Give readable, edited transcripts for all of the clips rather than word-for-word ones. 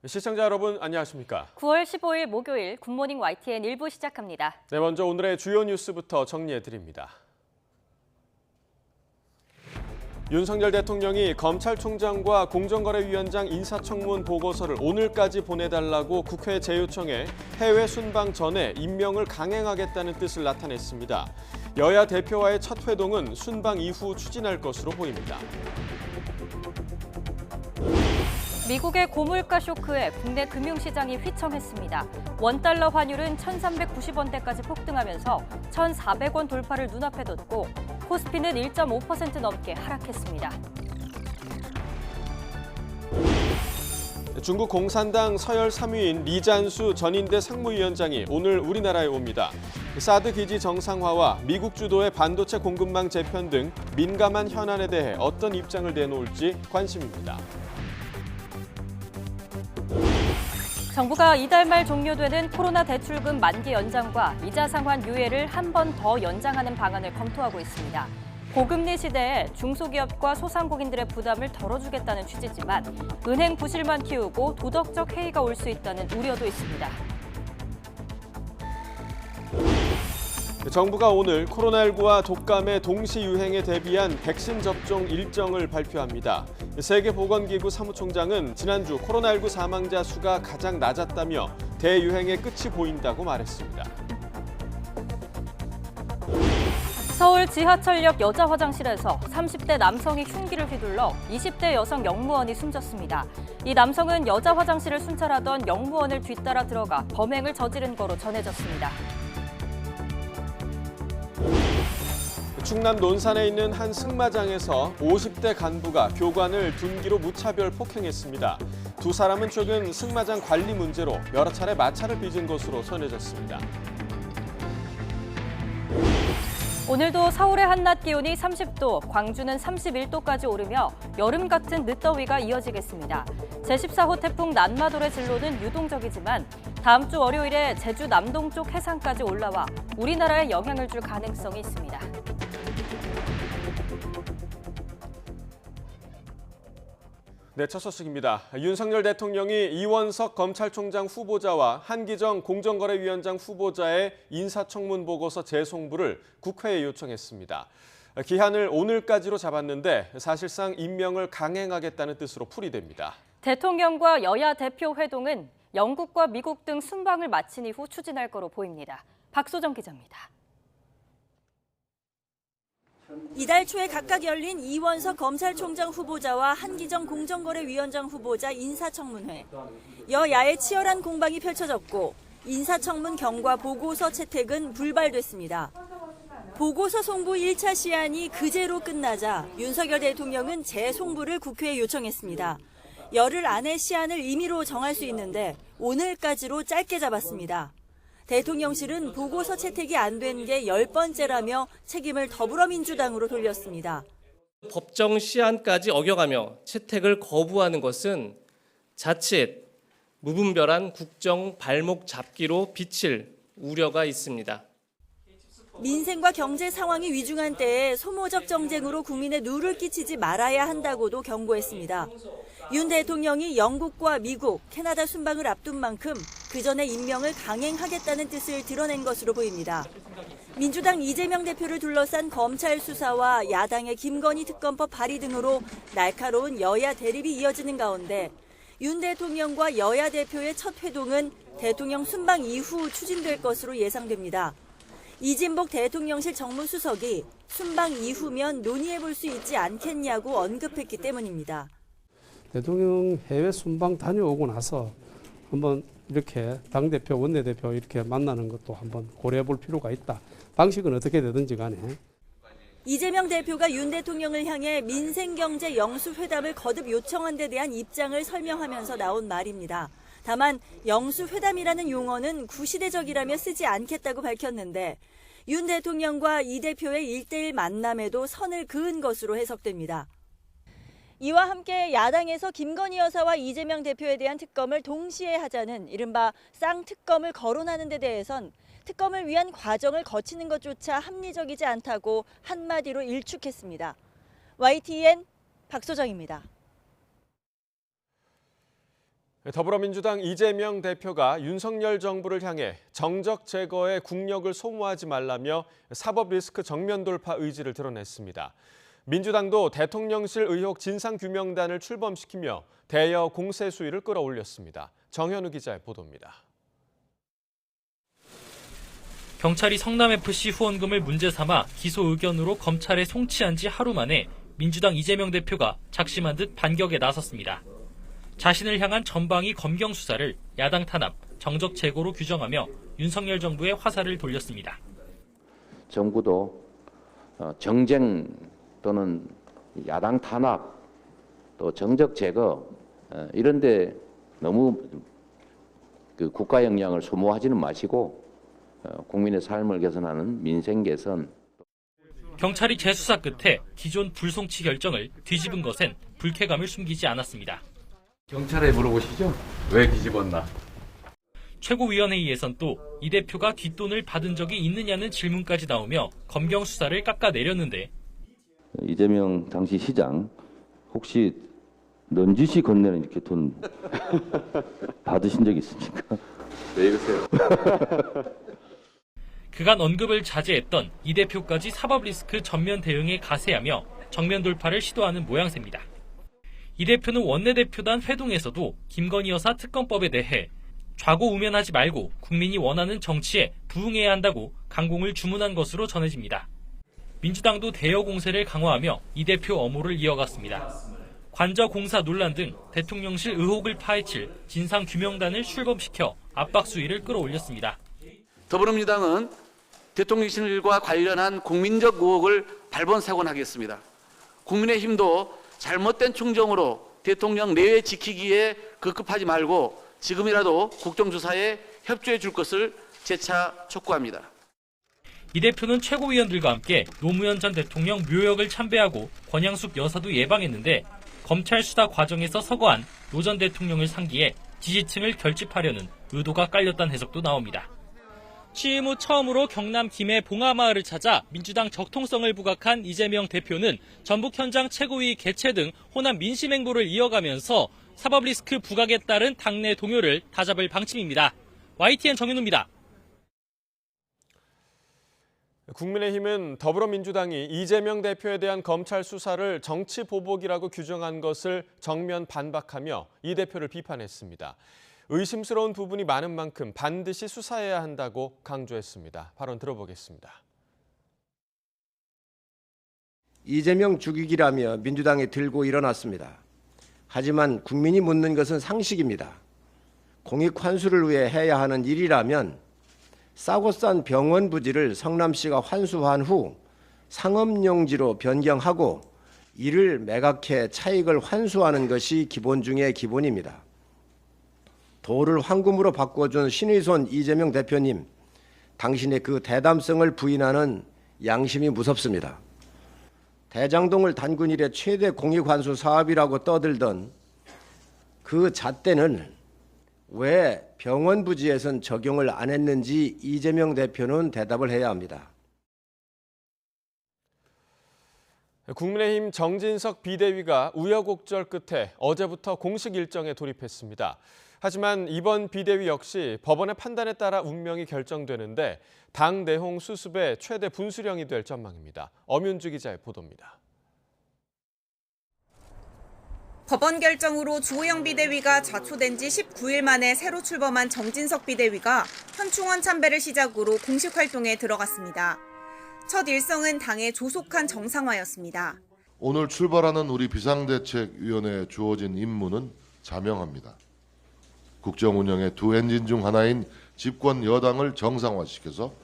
시청자 여러분 안녕하십니까? 9월 15일 목요일 굿모닝 YTN 1부 시작합니다. 네, 먼저 오늘의 주요 뉴스부터 정리해드립니다. 윤석열 대통령이 검찰총장과 공정거래위원장 인사청문 보고서를 오늘까지 보내달라고 국회에 재요청해 해외 순방 전에 임명을 강행하겠다는 뜻을 나타냈습니다. 여야 대표와의 첫 회동은 순방 이후 추진할 것으로 보입니다. 미국의 고물가 쇼크에 국내 금융시장이 휘청했습니다. 원달러 환율은 1,390원대까지 폭등하면서 1,400원 돌파를 눈앞에 뒀고 코스피는 1.5% 넘게 하락했습니다. 중국 공산당 서열 3위인 리잔수 전인대 상무위원장이 오늘 우리나라에 옵니다. 사드 기지 정상화와 미국 주도의 반도체 공급망 재편 등 민감한 현안에 대해 어떤 입장을 내놓을지 관심입니다. 정부가 이달 말 종료되는 코로나 대출금 만기 연장과 이자 상환 유예를 한 번 더 연장하는 방안을 검토하고 있습니다. 고금리 시대에 중소기업과 소상공인들의 부담을 덜어주겠다는 취지지만 은행 부실만 키우고 도덕적 해이가 올 수 있다는 우려도 있습니다. 정부가 오늘 코로나19와 독감의 동시 유행에 대비한 백신 접종 일정을 발표합니다. 세계보건기구 사무총장은 지난주 코로나19 사망자 수가 가장 낮았다며 대유행의 끝이 보인다고 말했습니다. 서울 지하철역 여자 화장실에서 30대 남성이 흉기를 휘둘러 20대 여성 영무원이 숨졌습니다. 이 남성은 여자 화장실을 순찰하던 영무원을 뒤따라 들어가 범행을 저지른 거로 전해졌습니다. 충남 논산에 있는 한 승마장에서 50대 간부가 교관을 둔기로 무차별 폭행했습니다. 두 사람은 최근 승마장 관리 문제로 여러 차례 마찰을 빚은 것으로 전해졌습니다. 오늘도 서울의 한낮 기온이 30도, 광주는 31도까지 오르며 여름 같은 늦더위가 이어지겠습니다. 제14호 태풍 난마돌의 진로는 유동적이지만 다음 주 월요일에 제주 남동쪽 해상까지 올라와 우리나라에 영향을 줄 가능성이 있습니다. 네, 첫 소식입니다. 윤석열 대통령이 이원석 검찰총장 후보자와 한기정 공정거래위원장 후보자의 인사청문 보고서 재송부를 국회에 요청했습니다. 기한을 오늘까지로 잡았는데 사실상 임명을 강행하겠다는 뜻으로 풀이됩니다. 대통령과 여야 대표 회동은 영국과 미국 등 순방을 마친 이후 추진할 거로 보입니다. 박소정 기자입니다. 이달 초에 각각 열린 이원석 검찰총장 후보자와 한기정 공정거래위원장 후보자 인사청문회. 여야의 치열한 공방이 펼쳐졌고 인사청문 경과 보고서 채택은 불발됐습니다. 보고서 송부 1차 시한이 그제로 끝나자 윤석열 대통령은 재송부를 국회에 요청했습니다. 열흘 안에 시한을 임의로 정할 수 있는데 오늘까지로 짧게 잡았습니다. 대통령실은 보고서 채택이 안 된 게 10번째라며 책임을 더불어민주당으로 돌렸습니다. 법정 시한까지 어겨가며 채택을 거부하는 것은 자칫 무분별한 국정 발목 잡기로 비칠 우려가 있습니다. 민생과 경제 상황이 위중한 때에 소모적 정쟁으로 국민에 누를 끼치지 말아야 한다고도 경고했습니다. 윤 대통령이 영국과 미국, 캐나다 순방을 앞둔 만큼 그 전에 임명을 강행하겠다는 뜻을 드러낸 것으로 보입니다. 민주당 이재명 대표를 둘러싼 검찰 수사와 야당의 김건희 특검법 발의 등으로 날카로운 여야 대립이 이어지는 가운데 윤 대통령과 여야 대표의 첫 회동은 대통령 순방 이후 추진될 것으로 예상됩니다. 이진복 대통령실 정무수석이 순방 이후면 논의해볼 수 있지 않겠냐고 언급했기 때문입니다. 대통령 해외 순방 다녀오고 나서 한번 이렇게 당대표, 원내대표 이렇게 만나는 것도 한번 고려해 볼 필요가 있다. 방식은 어떻게 되든지 간에. 이재명 대표가 윤 대통령을 향해 민생경제 영수회담을 거듭 요청한 데 대한 입장을 설명하면서 나온 말입니다. 다만 영수회담이라는 용어는 구시대적이라며 쓰지 않겠다고 밝혔는데 윤 대통령과 이 대표의 1대1 만남에도 선을 그은 것으로 해석됩니다. 이와 함께 야당에서 김건희 여사와 이재명 대표에 대한 특검을 동시에 하자는 이른바 쌍특검을 거론하는 데 대해선 특검을 위한 과정을 거치는 것조차 합리적이지 않다고 한마디로 일축했습니다. YTN 박소정입니다. 더불어민주당 이재명 대표가 윤석열 정부를 향해 정적 제거에 국력을 소모하지 말라며 사법 리스크 정면 돌파 의지를 드러냈습니다. 민주당도 대통령실 의혹 진상규명단을 출범시키며 대여 공세 수위를 끌어올렸습니다. 정현우 기자의 보도입니다. 경찰이 성남FC 후원금을 문제 삼아 기소 의견으로 검찰에 송치한 지 하루 만에 민주당 이재명 대표가 작심한 듯 반격에 나섰습니다. 자신을 향한 전방위 검경 수사를 야당 탄압, 정적 제고로 규정하며 윤석열 정부의 화살을 돌렸습니다. 정부도 정쟁 또는 야당 탄압, 또 정적 제거 이런 데 너무 국가 역량을 소모하지는 마시고 국민의 삶을 개선하는 민생 개선. 경찰이 재수사 끝에 기존 불송치 결정을 뒤집은 것엔 불쾌감을 숨기지 않았습니다. 경찰에 물어보시죠. 왜 뒤집었나? 최고위원회의에선 또 이 대표가 뒷돈을 받은 적이 있느냐는 질문까지 나오며 검경 수사를 깎아내렸는데 이재명 당시 시장 혹시 넌지시 건네는 이렇게 돈 받으신 적 있습니까? 왜 이러세요? 그간 언급을 자제했던 이 대표까지 사법 리스크 전면 대응에 가세하며 정면 돌파를 시도하는 모양새입니다. 이 대표는 원내대표단 회동에서도 김건희 여사 특검법에 대해 좌고우면하지 말고 국민이 원하는 정치에 부응해야 한다고 강공을 주문한 것으로 전해집니다. 민주당도 대여 공세를 강화하며 이 대표 엄호를 이어갔습니다. 관저 공사 논란 등 대통령실 의혹을 파헤칠 진상규명단을 출범시켜 압박 수위를 끌어올렸습니다. 더불어민주당은 대통령실과 관련한 국민적 의혹을 발본색원하겠습니다. 국민의힘도 잘못된 충정으로 대통령 내외 지키기에 급급하지 말고 지금이라도 국정조사에 협조해 줄 것을 재차 촉구합니다. 이 대표는 최고위원들과 함께 노무현 전 대통령 묘역을 참배하고 권양숙 여사도 예방했는데 검찰 수사 과정에서 서거한 노 전 대통령을 상기해 지지층을 결집하려는 의도가 깔렸다는 해석도 나옵니다. 취임 후 처음으로 경남 김해 봉하마을을 찾아 민주당 적통성을 부각한 이재명 대표는 전북 현장 최고위 개최 등 호남 민심 행보를 이어가면서 사법 리스크 부각에 따른 당내 동요를 다잡을 방침입니다. YTN 정현우입니다. 국민의힘은 더불어민주당이 이재명 대표에 대한 검찰 수사를 정치 보복이라고 규정한 것을 정면 반박하며 이 대표를 비판했습니다. 의심스러운 부분이 많은 만큼 반드시 수사해야 한다고 강조했습니다. 발언 들어보겠습니다. 이재명 죽이기라며 민주당이 들고 일어났습니다. 하지만 국민이 묻는 것은 상식입니다. 공익 환수를 위해 해야 하는 일이라면 싸고 싼 병원 부지를 성남시가 환수한 후 상업용지로 변경하고 이를 매각해 차익을 환수하는 것이 기본 중의 기본입니다. 도를 황금으로 바꿔준 신의손 이재명 대표님, 당신의 그 대담성을 부인하는 양심이 무섭습니다. 대장동을 단군 이래 최대 공익환수 사업이라고 떠들던 그 잣대는 왜 병원 부지에선 적용을 안 했는지 이재명 대표는 대답을 해야 합니다. 국민의힘 정진석 비대위가 우여곡절 끝에 어제부터 공식 일정에 돌입했습니다. 하지만 이번 비대위 역시 법원의 판단에 따라 운명이 결정되는데 당 내홍 수습의 최대 분수령이 될 전망입니다. 엄윤주 기자의 보도입니다. 법원 결정으로 주호영 비대위가 좌초된 지 19일 만에 새로 출범한 정진석 비대위가 현충원 참배를 시작으로 공식 활동에 들어갔습니다. 첫 일성은 당의 조속한 정상화였습니다. 오늘 출발하는 우리 비상대책위원회에 주어진 임무는 자명합니다. 국정 운영의 두 엔진 중 하나인 집권 여당을 정상화시켜서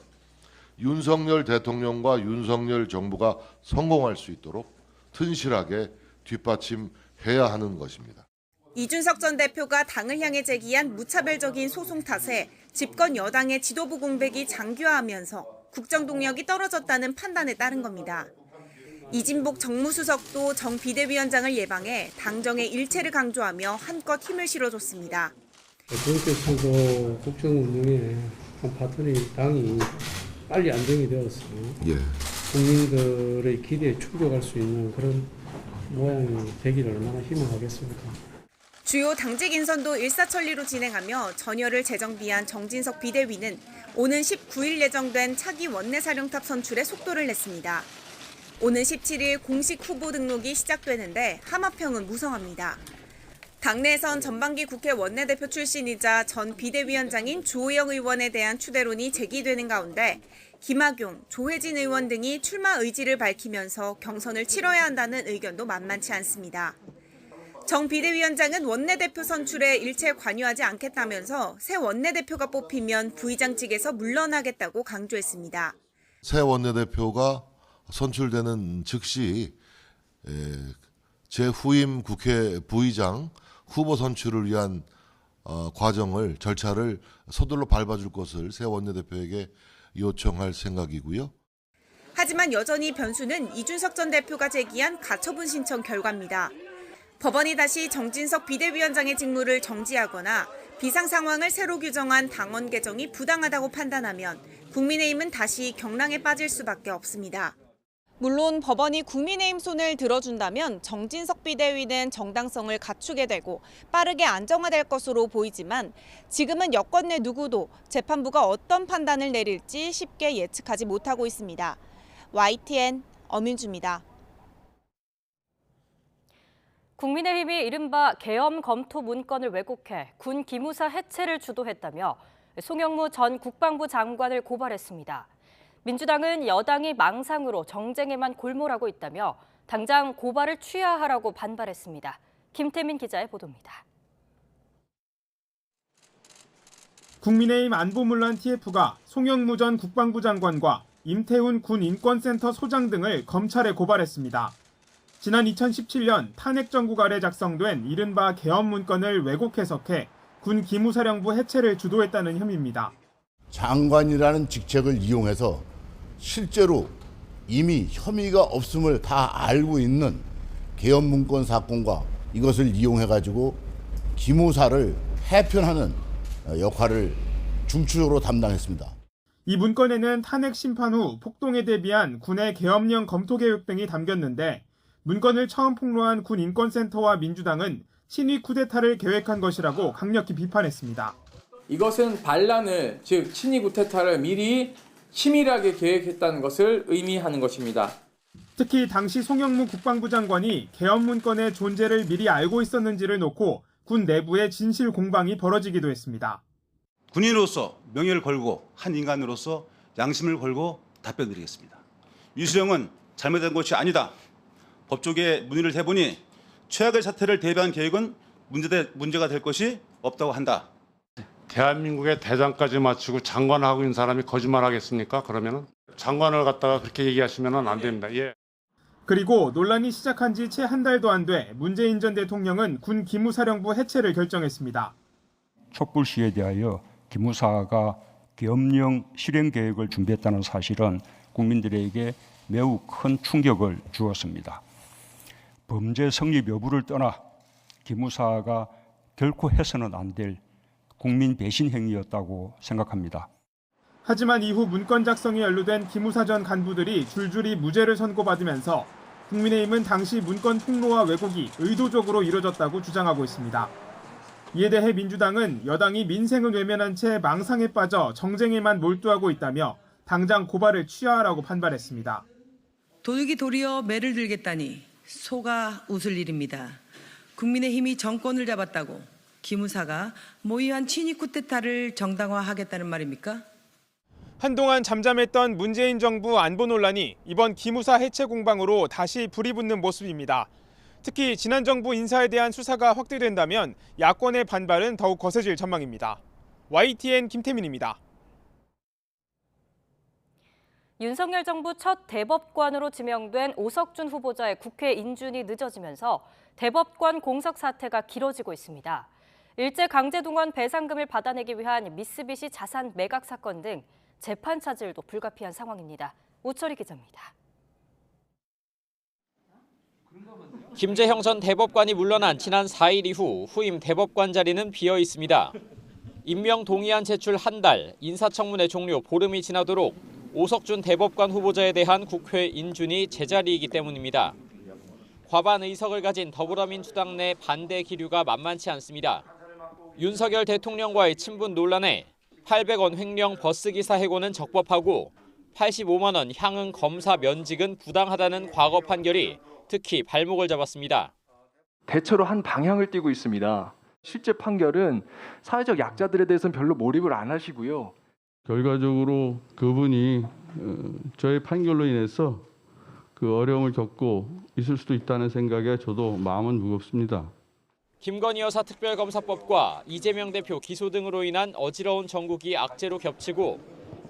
윤석열 대통령과 윤석열 정부가 성공할 수 있도록 튼실하게 뒷받침해야 하는 것입니다. 이준석 전 대표가 당을 향해 제기한 무차별적인 소송 탓에 집권 여당의 지도부 공백이 장기화하면서 국정 동력이 떨어졌다는 판단에 따른 겁니다. 이진복 정무수석도 정 비대위원장을 예방해 당정의 일체를 강조하며 한껏 힘을 실어줬습니다. 대통령께서도 국정 운영에 한 파트너인 당이 빨리 안정이 되어서 국민들의 기대에 충족할 수 있는 그런 모양이 되기를 얼마나 희망하겠습니까? 주요 당직 인선도 일사천리로 진행하며 전열을 재정비한 정진석 비대위는 오는 19일 예정된 차기 원내사령탑 선출에 속도를 냈습니다. 오는 17일 공식 후보 등록이 시작되는데 하마평은 무성합니다. 당내에선 전반기 국회 원내대표 출신이자 전 비대위원장인 주호영 의원에 대한 추대론이 제기되는 가운데 김학용, 조혜진 의원 등이 출마 의지를 밝히면서 경선을 치러야 한다는 의견도 만만치 않습니다. 정 비대위원장은 원내대표 선출에 일체 관여하지 않겠다면서 새 원내대표가 뽑히면 부의장직에서 물러나겠다고 강조했습니다. 새 원내대표가 선출되는 즉시 제 후임 국회 부의장 후보 선출을 위한 절차를 서둘러 밟아줄 것을 새 원내대표에게 요청할 생각이고요. 하지만 여전히 변수는 이준석 전 대표가 제기한 가처분 신청 결과입니다. 법원이 다시 정진석 비대위원장의 직무를 정지하거나 비상 상황을 새로 규정한 당원 개정이 부당하다고 판단하면 국민의힘은 다시 경랑에 빠질 수밖에 없습니다. 물론 법원이 국민의힘 손을 들어준다면 정진석 비대위는 정당성을 갖추게 되고 빠르게 안정화될 것으로 보이지만 지금은 여권 내 누구도 재판부가 어떤 판단을 내릴지 쉽게 예측하지 못하고 있습니다. YTN 엄윤주입니다. 국민의힘이 이른바 계엄 검토 문건을 왜곡해 군 기무사 해체를 주도했다며 송영무 전 국방부 장관을 고발했습니다. 민주당은 여당이 망상으로 정쟁에만 골몰하고 있다며 당장 고발을 취하하라고 반발했습니다. 김태민 기자의 보도입니다. 국민의힘 안보문란 TF가 송영무 전 국방부 장관과 임태훈 군 인권센터 소장 등을 검찰에 고발했습니다. 지난 2017년 탄핵 정국 아래 작성된 이른바 계엄 문건을 왜곡 해석해 군 기무사령부 해체를 주도했다는 혐의입니다. 장관이라는 직책을 이용해서 실제로 이미 혐의가 없음을 다 알고 있는 계엄 문건 사건과 이것을 이용해가지고 기무사를 해편하는 역할을 중추적으로 담당했습니다. 이 문건에는 탄핵 심판 후 폭동에 대비한 군의 계엄령 검토 계획 등이 담겼는데 문건을 처음 폭로한 군 인권센터와 민주당은 친위 쿠데타를 계획한 것이라고 강력히 비판했습니다. 이것은 반란을, 즉 친위 쿠데타를 미리 치밀하게 계획했다는 것을 의미하는 것입니다. 특히 당시 송영무 국방부 장관이 계엄 문건의 존재를 미리 알고 있었는지를 놓고 군 내부에 진실 공방이 벌어지기도 했습니다. 군인으로서 명예를 걸고 한 인간으로서 양심을 걸고 답변드리겠습니다. 유수령은 잘못된 것이 아니다. 법조계에 문의를 해보니 최악의 사태를 대비한 계획은 문제가 될 것이 없다고 한다. 대한민국의 대장까지 마치고 장관하고 있는 사람이 거짓말하겠습니까? 그러면은 장관을 갖다가 그렇게 얘기하시면은 안 됩니다. 예. 그리고 논란이 시작한 지 채 한 달도 안 돼 문재인 전 대통령은 군 기무사령부 해체를 결정했습니다. 촛불 시위에 대하여 기무사가 계엄령 실행 계획을 준비했다는 사실은 국민들에게 매우 큰 충격을 주었습니다. 범죄 성립 여부를 떠나 기무사가 결코 해서는 안 될 국민 배신 행위였다고 생각합니다. 하지만 이후 문건 작성에 연루된 기무사 전 간부들이 줄줄이 무죄를 선고받으면서 국민의힘은 당시 문건 폭로와 왜곡이 의도적으로 이뤄졌다고 주장하고 있습니다. 이에 대해 민주당은 여당이 민생을 외면한 채 망상에 빠져 정쟁에만 몰두하고 있다며 당장 고발을 취하하라고 판발했습니다. 도둑이 도리어 매를 들겠다니 소가 웃을 일입니다. 국민의힘이 정권을 잡았다고 기무사가 모의한 친위 쿠데타를 정당화하겠다는 말입니까? 한동안 잠잠했던 문재인 정부 안보 논란이 이번 기무사 해체 공방으로 다시 불이 붙는 모습입니다. 특히 지난 정부 인사에 대한 수사가 확대된다면 야권의 반발은 더욱 거세질 전망입니다. YTN 김태민입니다. 윤석열 정부 첫 대법관으로 지명된 오석준 후보자의 국회 인준이 늦어지면서 대법관 공석 사태가 길어지고 있습니다. 일제 강제동원 배상금을 받아내기 위한 미쓰비시 자산 매각 사건 등 재판 차질도 불가피한 상황입니다. 오철희 기자입니다. 김재형 전 대법관이 물러난 지난 4일 이후 후임 대법관 자리는 비어 있습니다. 임명 동의안 제출 한 달, 인사청문회 종료 보름이 지나도록 오석준 대법관 후보자에 대한 국회 인준이 제자리이기 때문입니다. 과반 의석을 가진 더불어민주당 내 반대 기류가 만만치 않습니다. 윤석열 대통령과의 친분 논란에 800원 횡령 버스기사 해고는 적법하고 85만 원 향응 검사 면직은 부당하다는 과거 판결이 특히 발목을 잡았습니다. 대체로 한 방향을 띠고 있습니다. 실제 판결은 사회적 약자들에 대해서는 별로 몰입을 안 하시고요. 결과적으로 그분이 저의 판결로 인해서 그 어려움을 겪고 있을 수도 있다는 생각에 저도 마음은 무겁습니다. 김건희 여사 특별검사법과 이재명 대표 기소 등으로 인한 어지러운 정국이 악재로 겹치고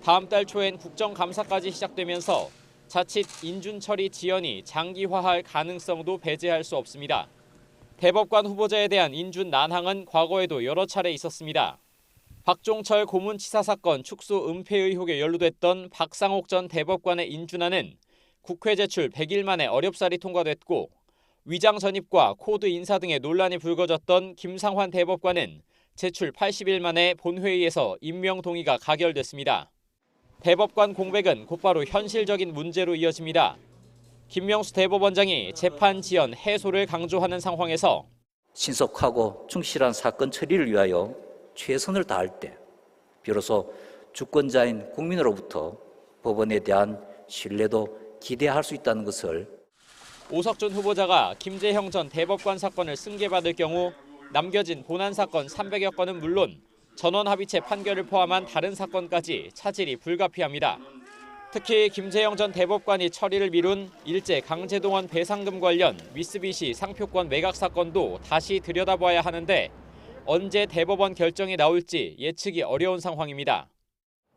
다음 달 초엔 국정감사까지 시작되면서 자칫 인준처리 지연이 장기화할 가능성도 배제할 수 없습니다. 대법관 후보자에 대한 인준 난항은 과거에도 여러 차례 있었습니다. 박종철 고문치사 사건 축소 은폐 의혹에 연루됐던 박상옥 전 대법관의 인준안은 국회 제출 100일 만에 어렵사리 통과됐고 위장 전입과 코드 인사 등의 논란이 불거졌던 김상환 대법관은 제출 80일 만에 본회의에서 임명 동의가 가결됐습니다. 대법관 공백은 곧바로 현실적인 문제로 이어집니다. 김명수 대법원장이 재판 지연, 해소를 강조하는 상황에서 신속하고 충실한 사건 처리를 위하여 최선을 다할 때 비로소 주권자인 국민으로부터 법원에 대한 신뢰도 기대할 수 있다는 것을 오석준 후보자가 김재형 전 대법관 사건을 승계받을 경우 남겨진 본안 사건 300여 건은 물론 전원합의체 판결을 포함한 다른 사건까지 차질이 불가피합니다. 특히 김재형 전 대법관이 처리를 미룬 일제 강제동원 배상금 관련 미쓰비시 상표권 매각 사건도 다시 들여다봐야 하는데 언제 대법원 결정이 나올지 예측이 어려운 상황입니다.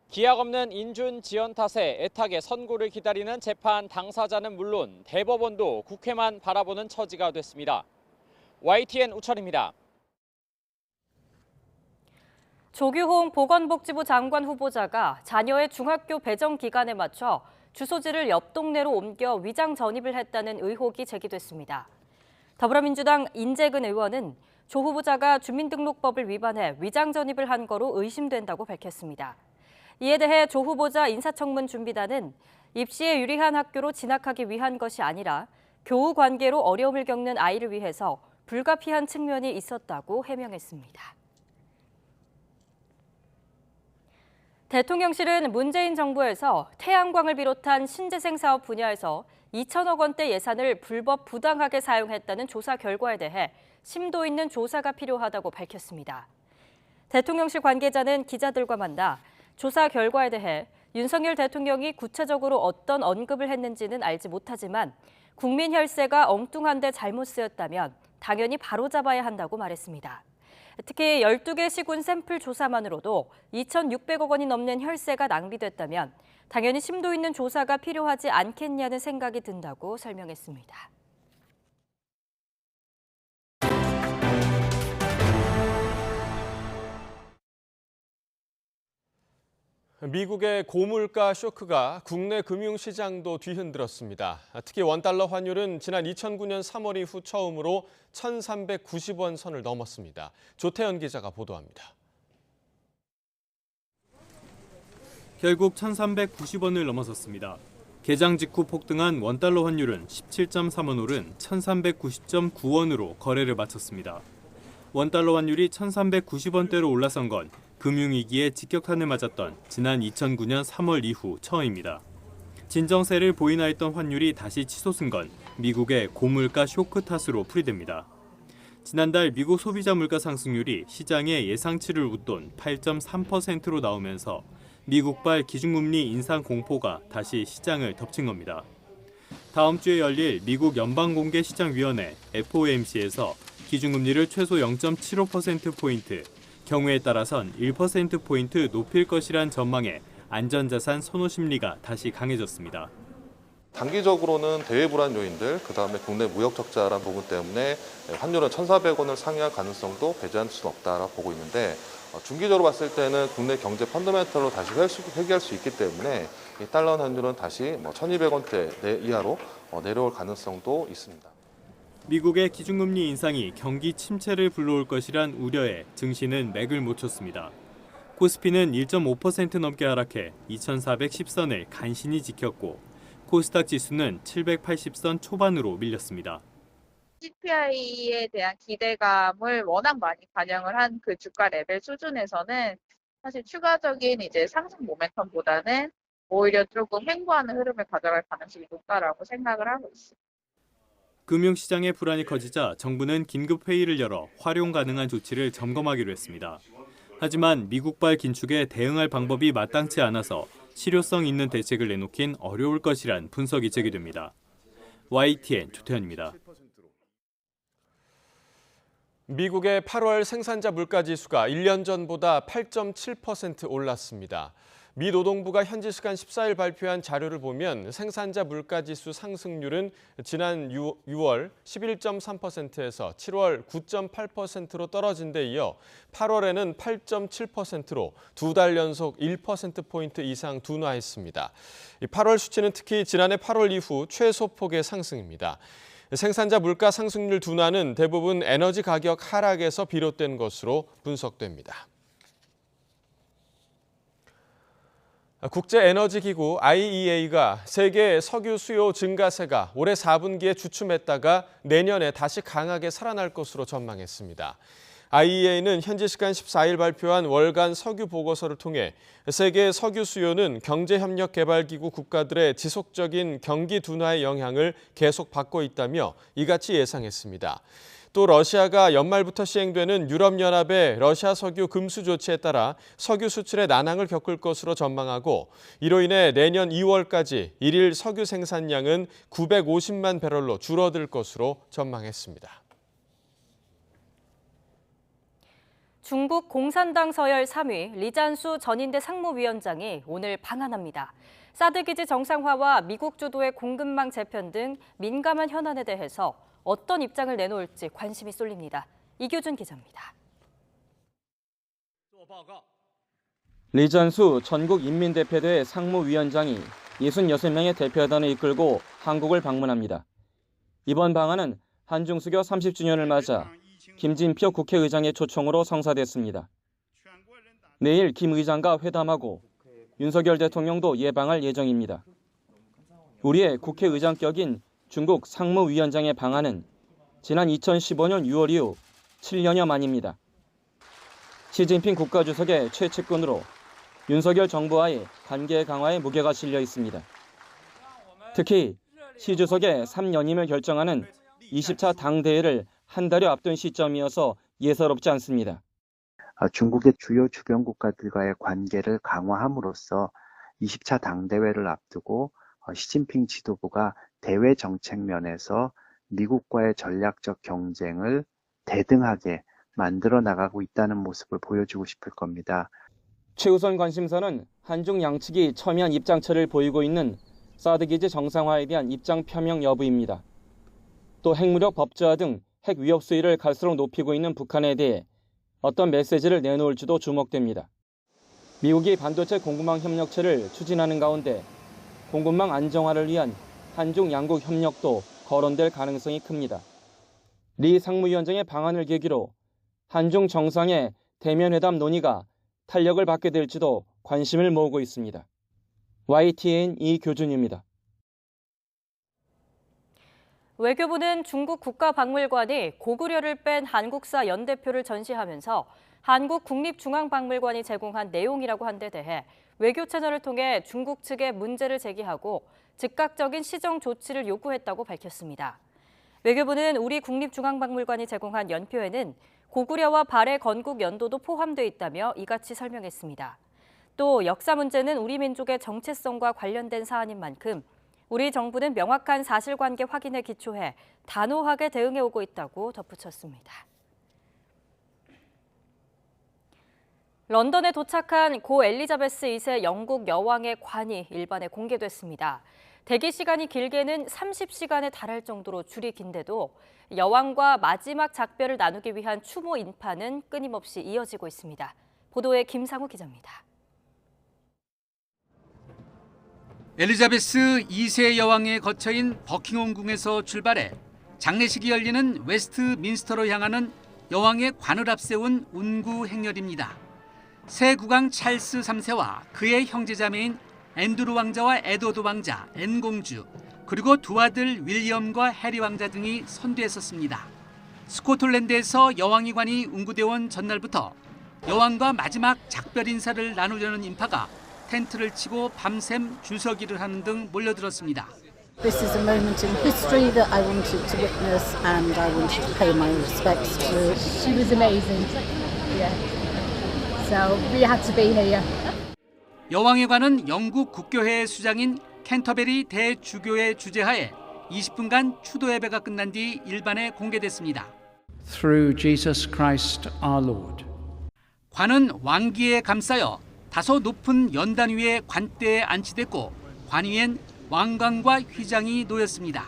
기약 없는 인준 지연 탓에 애타게 선고를 기다리는 재판 당사자는 물론 대법원도 국회만 바라보는 처지가 됐습니다. YTN 우철입니다. 조규홍 보건복지부 장관 후보자가 자녀의 중학교 배정 기간에 맞춰 주소지를 옆 동네로 옮겨 위장 전입을 했다는 의혹이 제기됐습니다. 더불어민주당 인재근 의원은 조 후보자가 주민등록법을 위반해 위장 전입을 한 거로 의심된다고 밝혔습니다. 이에 대해 조 후보자 인사청문 준비단은 입시에 유리한 학교로 진학하기 위한 것이 아니라 교우 관계로 어려움을 겪는 아이를 위해서 불가피한 측면이 있었다고 해명했습니다. 대통령실은 문재인 정부에서 태양광을 비롯한 신재생 사업 분야에서 2천억 원대 예산을 불법 부당하게 사용했다는 조사 결과에 대해 심도 있는 조사가 필요하다고 밝혔습니다. 대통령실 관계자는 기자들과 만나 조사 결과에 대해 윤석열 대통령이 구체적으로 어떤 언급을 했는지는 알지 못하지만 국민 혈세가 엉뚱한데 잘못 쓰였다면 당연히 바로잡아야 한다고 말했습니다. 특히 12개 시군 샘플 조사만으로도 2,600억 원이 넘는 혈세가 낭비됐다면 당연히 심도 있는 조사가 필요하지 않겠냐는 생각이 든다고 설명했습니다. 미국의 고물가 쇼크가 국내 금융시장도 뒤흔들었습니다. 특히 원달러 환율은 지난 2009년 3월 이후 처음으로 1,390원 선을 넘었습니다. 조태현 기자가 보도합니다. 결국 1,390원을 넘어섰습니다. 개장 직후 폭등한 원달러 환율은 17.3원 오른 1,390.9원으로 거래를 마쳤습니다. 원달러 환율이 1,390원대로 올라선 건 금융위기에 직격탄을 맞았던 지난 2009년 3월 이후 처음입니다. 진정세를 보이나 했던 환율이 다시 치솟은 건 미국의 고물가 쇼크 탓으로 풀이됩니다. 지난달 미국 소비자 물가 상승률이 시장의 예상치를 웃돈 8.3%로 나오면서 미국발 기준금리 인상 공포가 다시 시장을 덮친 겁니다. 다음 주에 열릴 미국 연방공개시장위원회 FOMC에서 기준금리를 최소 0.75%포인트, 경우에 따라선 1%포인트 높일 것이란 전망에 안전자산 선호 심리가 다시 강해졌습니다. 단기적으로는 대외 불안 요인들, 그다음에 국내 무역 적자라는 부분 때문에 환율은 1,400원을 상회할 가능성도 배제할 수는 없다라고 보고 있는데 중기적으로 봤을 때는 국내 경제 펀더멘털로 다시 회귀할 수 있기 때문에 이 달러 환율은 다시 1,200원대 이하로 내려올 가능성도 있습니다. 미국의 기준금리 인상이 경기 침체를 불러올 것이란 우려에 증시는 맥을 못 쳤습니다. 코스피는 1.5% 넘게 하락해 2,410선을 간신히 지켰고 코스닥 지수는 780선 초반으로 밀렸습니다. CPI에 대한 기대감을 워낙 많이 반영을 한 그 주가 레벨 수준에서는 사실 추가적인 이제 상승 모멘텀보다는 오히려 조금 횡보하는 흐름을 가져갈 가능성이 높다라고 생각을 하고 있습니다. 금융시장의 불안이 커지자 정부는 긴급 회의를 열어 활용 가능한 조치를 점검하기로 했습니다. 하지만 미국발 긴축에 대응할 방법이 마땅치 않아서 실효성 있는 대책을 내놓긴 어려울 것이란 분석이 제기됩니다. YTN 조태현입니다. 미국의 8월 생산자 물가지수가 1년 전보다 8.7% 올랐습니다. 미 노동부가 현지 시간 14일 발표한 자료를 보면 생산자 물가지수 상승률은 지난 6월 11.3%에서 7월 9.8%로 떨어진 데 이어 8월에는 8.7%로 2달 연속 1%포인트 이상 둔화했습니다. 8월 수치는 특히 지난해 8월 이후 최소폭의 상승입니다. 생산자 물가 상승률 둔화는 대부분 에너지 가격 하락에서 비롯된 것으로 분석됩니다. 국제에너지기구 IEA가 세계 석유 수요 증가세가 올해 4분기에 주춤했다가 내년에 다시 강하게 살아날 것으로 전망했습니다. IEA는 현지 시간 14일 발표한 월간 석유 보고서를 통해 세계 석유 수요는 경제협력개발기구 국가들의 지속적인 경기 둔화의 영향을 계속 받고 있다며 이같이 예상했습니다. 또 러시아가 연말부터 시행되는 유럽연합의 러시아 석유 금수 조치에 따라 석유 수출에 난항을 겪을 것으로 전망하고 이로 인해 내년 2월까지 일일 석유 생산량은 950만 배럴로 줄어들 것으로 전망했습니다. 중국 공산당 서열 3위 리잔수 전인대 상무위원장이 오늘 방한합니다. 사드 기지 정상화와 미국 주도의 공급망 재편 등 민감한 현안에 대해서 어떤 입장을 내놓을지 관심이 쏠립니다. 이규준 기자입니다. 리잔수 전국인민대표대 상무위원장이 66명의 대표단을 이끌고 한국을 방문합니다. 이번 방한은 한중수교 30주년을 맞아 김진표 국회의장의 초청으로 성사됐습니다. 내일 김 의장과 회담하고 윤석열 대통령도 예방할 예정입니다. 우리의 국회의장격인 중국 상무위원장의 방한은 지난 2015년 6월 이후 7년여 만입니다. 시진핑 국가주석의 최측근으로 윤석열 정부와의 관계 강화에 무게가 실려 있습니다. 특히 시 주석의 3연임을 결정하는 20차 당대회를 한 달여 앞둔 시점이어서 예사롭지 않습니다. 중국의 주요 주변 국가들과의 관계를 강화함으로써 20차 당대회를 앞두고 시진핑 지도부가 대외 정책 면에서 미국과의 전략적 경쟁을 대등하게 만들어 나가고 있다는 모습을 보여주고 싶을 겁니다. 최우선 관심사는 한중 양측이 첨예한 입장차를 보이고 있는 사드 기지 정상화에 대한 입장 표명 여부입니다. 또 핵무력 법제화 등 핵 위협 수위를 갈수록 높이고 있는 북한에 대해 어떤 메시지를 내놓을지도 주목됩니다. 미국이 반도체 공급망 협력체를 추진하는 가운데 공급망 안정화를 위한 한중 양국 협력도 거론될 가능성이 큽니다. 리 상무위원장의 방한을 계기로 한중 정상의 대면 회담 논의가 탄력을 받게 될지도 관심을 모으고 있습니다. YTN 이교준입니다. 외교부는 중국 국가박물관이 고구려를 뺀 한국사 연대표를 전시하면서 한국 국립중앙박물관이 제공한 내용이라고 한 데 대해 외교 채널을 통해 중국 측에 문제를 제기하고 즉각적인 시정 조치를 요구했다고 밝혔습니다. 외교부는 우리 국립중앙박물관이 제공한 연표에는 고구려와 발해 건국 연도도 포함돼 있다며 이같이 설명했습니다. 또 역사 문제는 우리 민족의 정체성과 관련된 사안인 만큼 우리 정부는 명확한 사실관계 확인에 기초해 단호하게 대응해오고 있다고 덧붙였습니다. 런던에 도착한 고 엘리자베스 2세 영국 여왕의 관이 일반에 공개됐습니다. 대기 시간이 길게는 30시간에 달할 정도로 줄이 긴데도 여왕과 마지막 작별을 나누기 위한 추모 인파는 끊임없이 이어지고 있습니다. 보도에 김상우 기자입니다. 엘리자베스 2세 여왕의 거처인 버킹엄궁에서 출발해 장례식이 열리는 웨스트민스터로 향하는 여왕의 관을 앞세운 운구 행렬입니다. 새 국왕 찰스 3세와 그의 형제자매인 앤드루 왕자와 에드워드 왕자, 앤 공주, 그리고 두 아들 윌리엄과 해리 왕자 등이 선두했었습니다. 스코틀랜드에서 여왕의관이 운구되어 온 전날부터 여왕과 마지막 작별 인사를 나누려는 인파가 텐트를 치고 밤샘 줄서기를 하는 등 몰려들었습니다. This is a moment in history that I wanted to witness and I wanted to pay my respects to. She was amazing. Yeah. So we had to be here. 여왕의관은 영국 국교회의 수장인 캔터베리 대주교의 주재하에 20분간 추도 예배가 끝난 뒤 일반에 공개됐습니다. Through Jesus Christ our Lord. 관은 왕기에 감싸여 다소 높은 연단 위에 관대에 안치됐고 관 위엔 왕관과 휘장이 놓였습니다.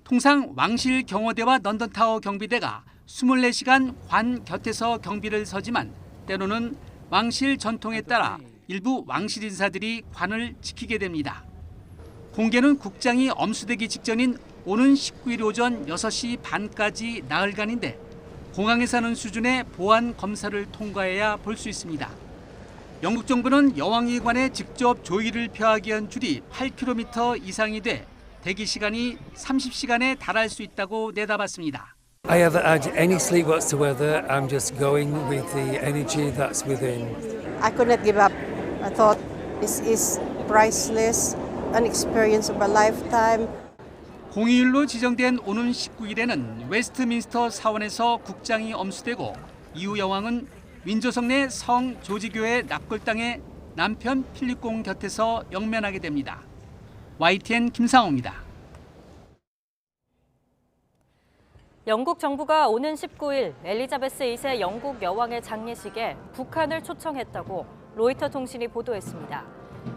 통상 왕실 경호대와 런던타워 경비대가 24시간 관 곁에서 경비를 서지만 때로는 왕실 전통에 따라 일부 왕실 인사들이 관을 지키게 됩니다. 공개는 국장이 엄수되기 직전인 오는 19일 오전 6시 반까지 나흘간인데 공항에 사는 수준의 보안 검사를 통과해야 볼 수 있습니다. 영국 정부는 여왕의관에 직접 조의를 표하기 위한 줄이 8km 이상이 돼 대기 시간이 30시간에 달할 수 있다고 내다봤습니다. I haven't had any sleep whatsoever. I'm just going with the energy that's within. I could not give up. I thought this is priceless, an experience of a lifetime. 공휴일로 지정된 오는 19일에는 웨스트민스터 사원에서 국장이 엄수되고 이후 여왕은 윈저성 내 성 조지교회 납골당의 남편 필립공 곁에서 영면하게 됩니다. YTN 김상호입니다. 영국 정부가 오는 19일 엘리자베스 2세 영국 여왕의 장례식에 북한을 초청했다고 로이터 통신이 보도했습니다.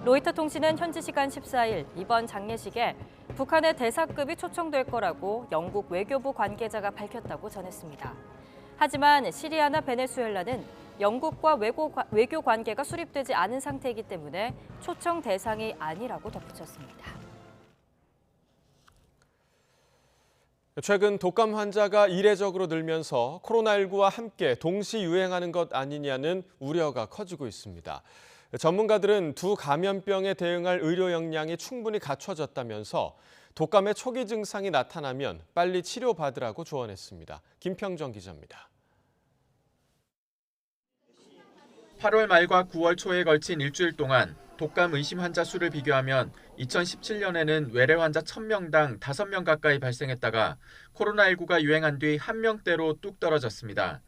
로이터 통신은 현지 시간 14일 이번 장례식에 북한의 대사급이 초청될 거라고 영국 외교부 관계자가 밝혔다고 전했습니다. 하지만 시리아나 베네수엘라는 영국과 외교 관계가 수립되지 않은 상태이기 때문에 초청 대상이 아니라고 덧붙였습니다. 최근 독감 환자가 이례적으로 늘면서 코로나19와 함께 동시 유행하는 것 아니냐는 우려가 커지고 있습니다. 전문가들은 두 감염병에 대응할 의료 역량이 충분히 갖춰졌다면서 독감의 초기 증상이 나타나면 빨리 치료받으라고 조언했습니다. 김평정 기자입니다. 8월 말과 9월 초에 걸친 일주일 동안 독감 의심 환자 수를 비교하면 2017년에는 외래 환자 1000명당 5명 가까이 발생했다가 코로나19가 유행한 뒤 1명대로 뚝 떨어졌습니다.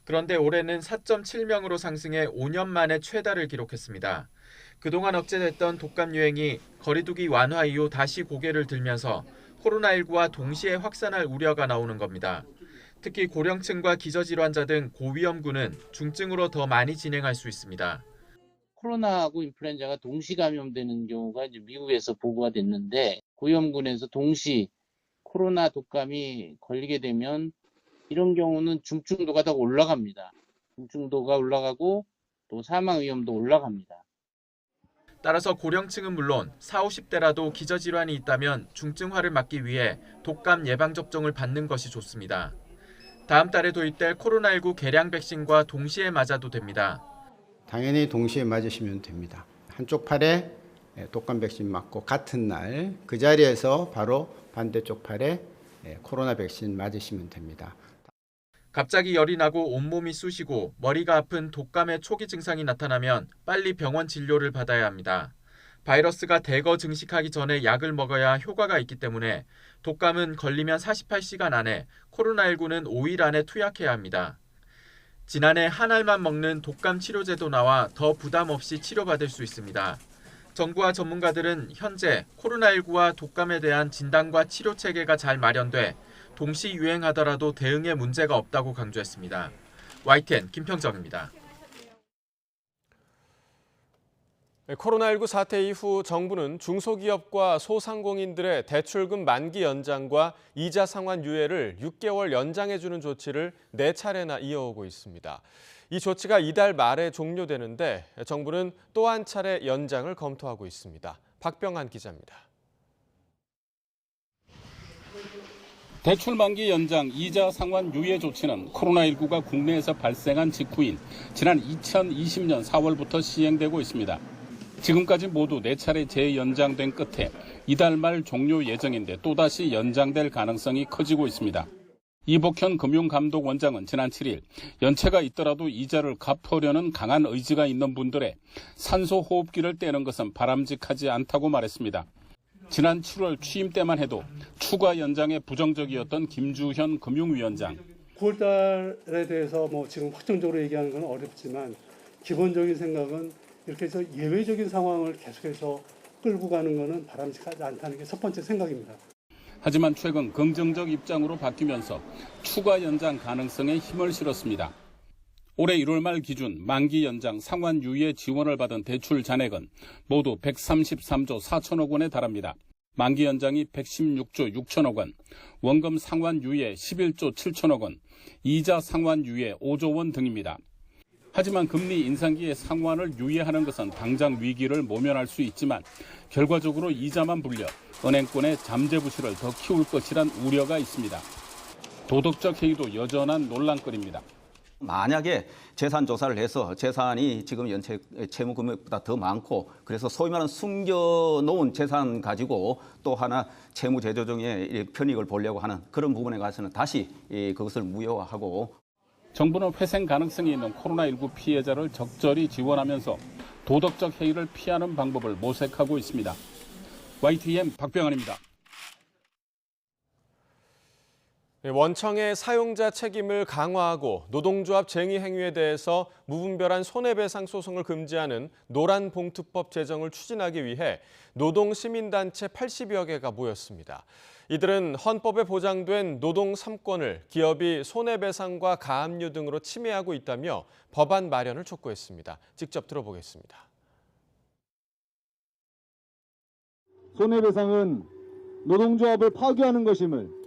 그런데 올해는 4.7명으로 상승해 5년 만에 최다를 기록했습니다. 그동안 억제됐던 독감 유행이 거리두기 완화 이후 다시 고개를 들면서 코로나19와 동시에 확산할 우려가 나오는 겁니다. 특히 고령층과 기저질환자 등 고위험군은 중증으로 더 많이 진행할 수 있습니다. 코로나하고 인플루엔자가 동시 감염되는 경우가 이제 미국에서 보고가 됐는데 고위험군에서 동시 코로나 독감이 걸리게 되면 이런 경우는 중증도가 더 올라갑니다. 중증도가 올라가고 또 사망 위험도 올라갑니다. 따라서 고령층은 물론 40, 50대라도 기저질환이 있다면 중증화를 막기 위해 독감 예방접종을 받는 것이 좋습니다. 다음 달에 도입될 코로나19 개량 백신과 동시에 맞아도 됩니다. 당연히 동시에 맞으시면 됩니다. 한쪽 팔에 독감 백신 맞고 같은 날 그 자리에서 바로 반대쪽 팔에 코로나 백신 맞으시면 됩니다. 갑자기 열이 나고 온몸이 쑤시고 머리가 아픈 독감의 초기 증상이 나타나면 빨리 병원 진료를 받아야 합니다. 바이러스가 대거 증식하기 전에 약을 먹어야 효과가 있기 때문에 독감은 걸리면 48시간 안에, 코로나19는 5일 안에 투약해야 합니다. 지난해 한 알만 먹는 독감 치료제도 나와 더 부담 없이 치료받을 수 있습니다. 정부와 전문가들은 현재 코로나19와 독감에 대한 진단과 치료 체계가 잘 마련돼 동시 유행하더라도 대응에 문제가 없다고 강조했습니다. YTN 김평정입니다. 코로나19 사태 이후 정부는 중소기업과 소상공인들의 대출금 만기 연장과 이자 상환 유예를 6개월 연장해주는 조치를 4차례나 이어오고 있습니다. 이 조치가 이달 말에 종료되는데 정부는 또 한 차례 연장을 검토하고 있습니다. 박병한 기자입니다. 대출 만기 연장, 이자 상환 유예 조치는 코로나19가 국내에서 발생한 직후인 지난 2020년 4월부터 시행되고 있습니다. 지금까지 모두 4차례 재연장된 끝에 이달 말 종료 예정인데 또다시 연장될 가능성이 커지고 있습니다. 이복현 금융감독원장은 지난 7일 연체가 있더라도 이자를 갚으려는 강한 의지가 있는 분들의 산소호흡기를 떼는 것은 바람직하지 않다고 말했습니다. 지난 7월 취임 때만 해도 추가 연장에 부정적이었던 김주현 금융위원장. 9월 달에 대해서 지금 확정적으로 얘기하는 건 어렵지만 기본적인 생각은 이렇게 해서 예외적인 상황을 계속해서 끌고 가는 것은 바람직하지 않다는 게 첫 번째 생각입니다. 하지만 최근 긍정적 입장으로 바뀌면서 추가 연장 가능성에 힘을 실었습니다. 올해 1월 말 기준 만기 연장 상환 유예 지원을 받은 대출 잔액은 모두 133조 4천억 원에 달합니다. 만기 연장이 116조 6천억 원, 원금 상환 유예 11조 7천억 원, 이자 상환 유예 5조 원 등입니다. 하지만 금리 인상기에 상환을 유예하는 것은 당장 위기를 모면할 수 있지만 결과적으로 이자만 불려 은행권의 잠재부실을 더 키울 것이란 우려가 있습니다. 도덕적 해이도 여전한 논란거리입니다. 만약에 재산 조사를 해서 재산이 지금 연체 채무 금액보다 더 많고 그래서 소위 말하는 숨겨놓은 재산 가지고 또 하나 채무 재조정에 편익을 보려고 하는 그런 부분에 가서는 다시 그것을 무효화하고 정부는 회생 가능성이 있는 코로나19 피해자를 적절히 지원하면서 도덕적 해이를 피하는 방법을 모색하고 있습니다. YTN 박병환입니다. 원청의 사용자 책임을 강화하고 노동조합 쟁의 행위에 대해서 무분별한 손해배상 소송을 금지하는 노란봉투법 제정을 추진하기 위해 노동시민단체 80여 개가 모였습니다. 이들은 헌법에 보장된 노동 3권을 기업이 손해배상과 가압류 등으로 침해하고 있다며 법안 마련을 촉구했습니다. 직접 들어보겠습니다. 손해배상은 노동조합을 파괴하는 것임을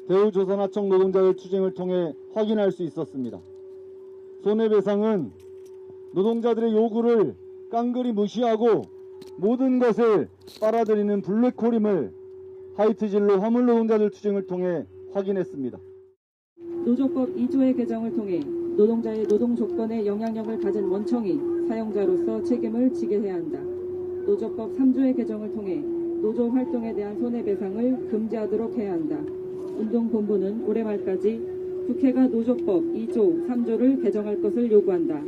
대우조선하청 노동자들 투쟁을 통해 확인할 수 있었습니다. 손해배상은 노동자들의 요구를 깡그리 무시하고 모든 것을 빨아들이는 블랙홀임을 하이트진로 화물 노동자들 투쟁을 통해 확인했습니다. 노조법 2조의 개정을 통해 노동자의 노동 조건에 영향력을 가진 원청이 사용자로서 책임을 지게 해야 한다. 노조법 3조의 개정을 통해 노조 활동에 대한 손해배상을 금지하도록 해야 한다. 운동본부는 올해 말까지 국회가 노조법 2조, 3조를 개정할 것을 요구한다.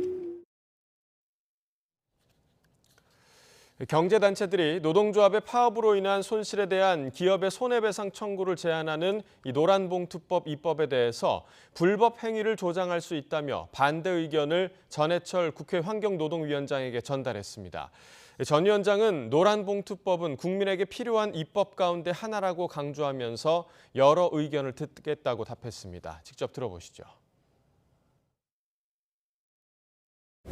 경제단체들이 노동조합의 파업으로 인한 손실에 대한 기업의 손해배상 청구를 제한하는 이 노란봉투법 입법에 대해서 불법 행위를 조장할 수 있다며 반대 의견을 전해철 국회 환경노동위원장에게 전달했습니다. 전 위원장은 노란봉투법은 국민에게 필요한 입법 가운데 하나라고 강조하면서 여러 의견을 듣겠다고 답했습니다. 직접 들어보시죠.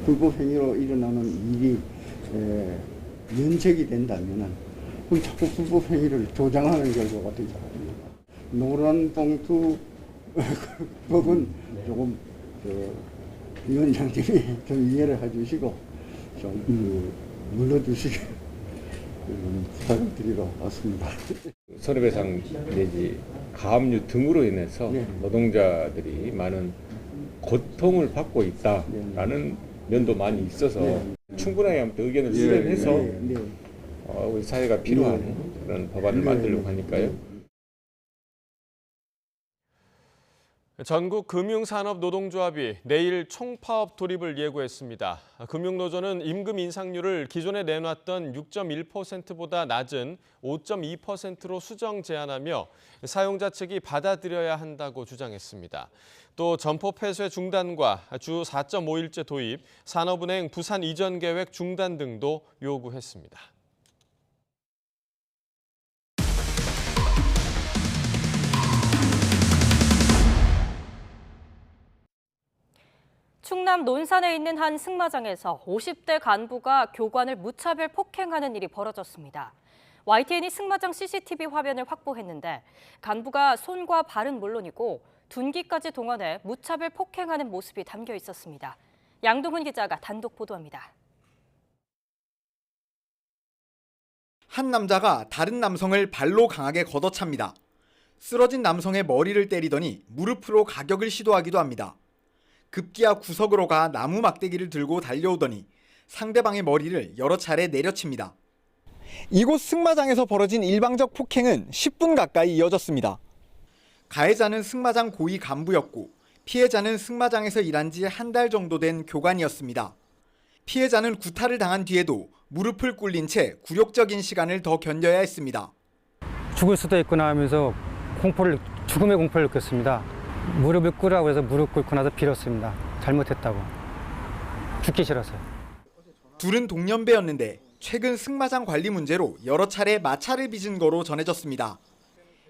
불법 행위로 일어나는 일이 면책이 된다면 그럼 자꾸 불법 행위를 조장하는 결과가 되지 않습니까? 노란봉투법은 조금 위원장님이 좀 이해를 해주시고 좀 물러주시길 부탁을 드리러 왔습니다. 손해배상 내지 가압류 등으로 인해서 노동자들이 많은 고통을 받고 있다라는 면도 많이 있어서 충분하게 아무튼 의견을 수렴해서 우리 사회가 필요한 그런 법안을 만들려고 하니까요. 전국 금융산업노동조합이 내일 총파업 돌입을 예고했습니다. 금융노조는 임금 인상률을 기존에 내놨던 6.1%보다 낮은 5.2%로 수정 제한하며 사용자 측이 받아들여야 한다고 주장했습니다. 또 점포 폐쇄 중단과 주 4.5일제 도입, 산업은행 부산 이전 계획 중단 등도 요구했습니다. 충남 논산에 있는 한 승마장에서 50대 간부가 교관을 무차별 폭행하는 일이 벌어졌습니다. YTN이 승마장 CCTV 화면을 확보했는데 간부가 손과 발은 물론이고 둔기까지 동원해 무차별 폭행하는 모습이 담겨 있었습니다. 양동훈 기자가 단독 보도합니다. 한 남자가 다른 남성을 발로 강하게 걷어찹니다. 쓰러진 남성의 머리를 때리더니 무릎으로 가격을 시도하기도 합니다. 급기야 구석으로 가 나무 막대기를 들고 달려오더니 상대방의 머리를 여러 차례 내려칩니다. 이곳 승마장에서 벌어진 일방적 폭행은 10분 가까이 이어졌습니다. 가해자는 승마장 고위 간부였고 피해자는 승마장에서 일한 지 한 달 정도 된 교관이었습니다. 피해자는 구타를 당한 뒤에도 무릎을 꿇린 채 굴욕적인 시간을 더 견뎌야 했습니다. 죽을 수도 있구나 하면서 죽음의 공포를 느꼈습니다. 무릎을 꿇으라고 해서 무릎 꿇고 나서 빌었습니다. 잘못했다고. 죽기 싫었어요. 둘은 동년배였는데 최근 승마장 관리 문제로 여러 차례 마찰을 빚은 거로 전해졌습니다.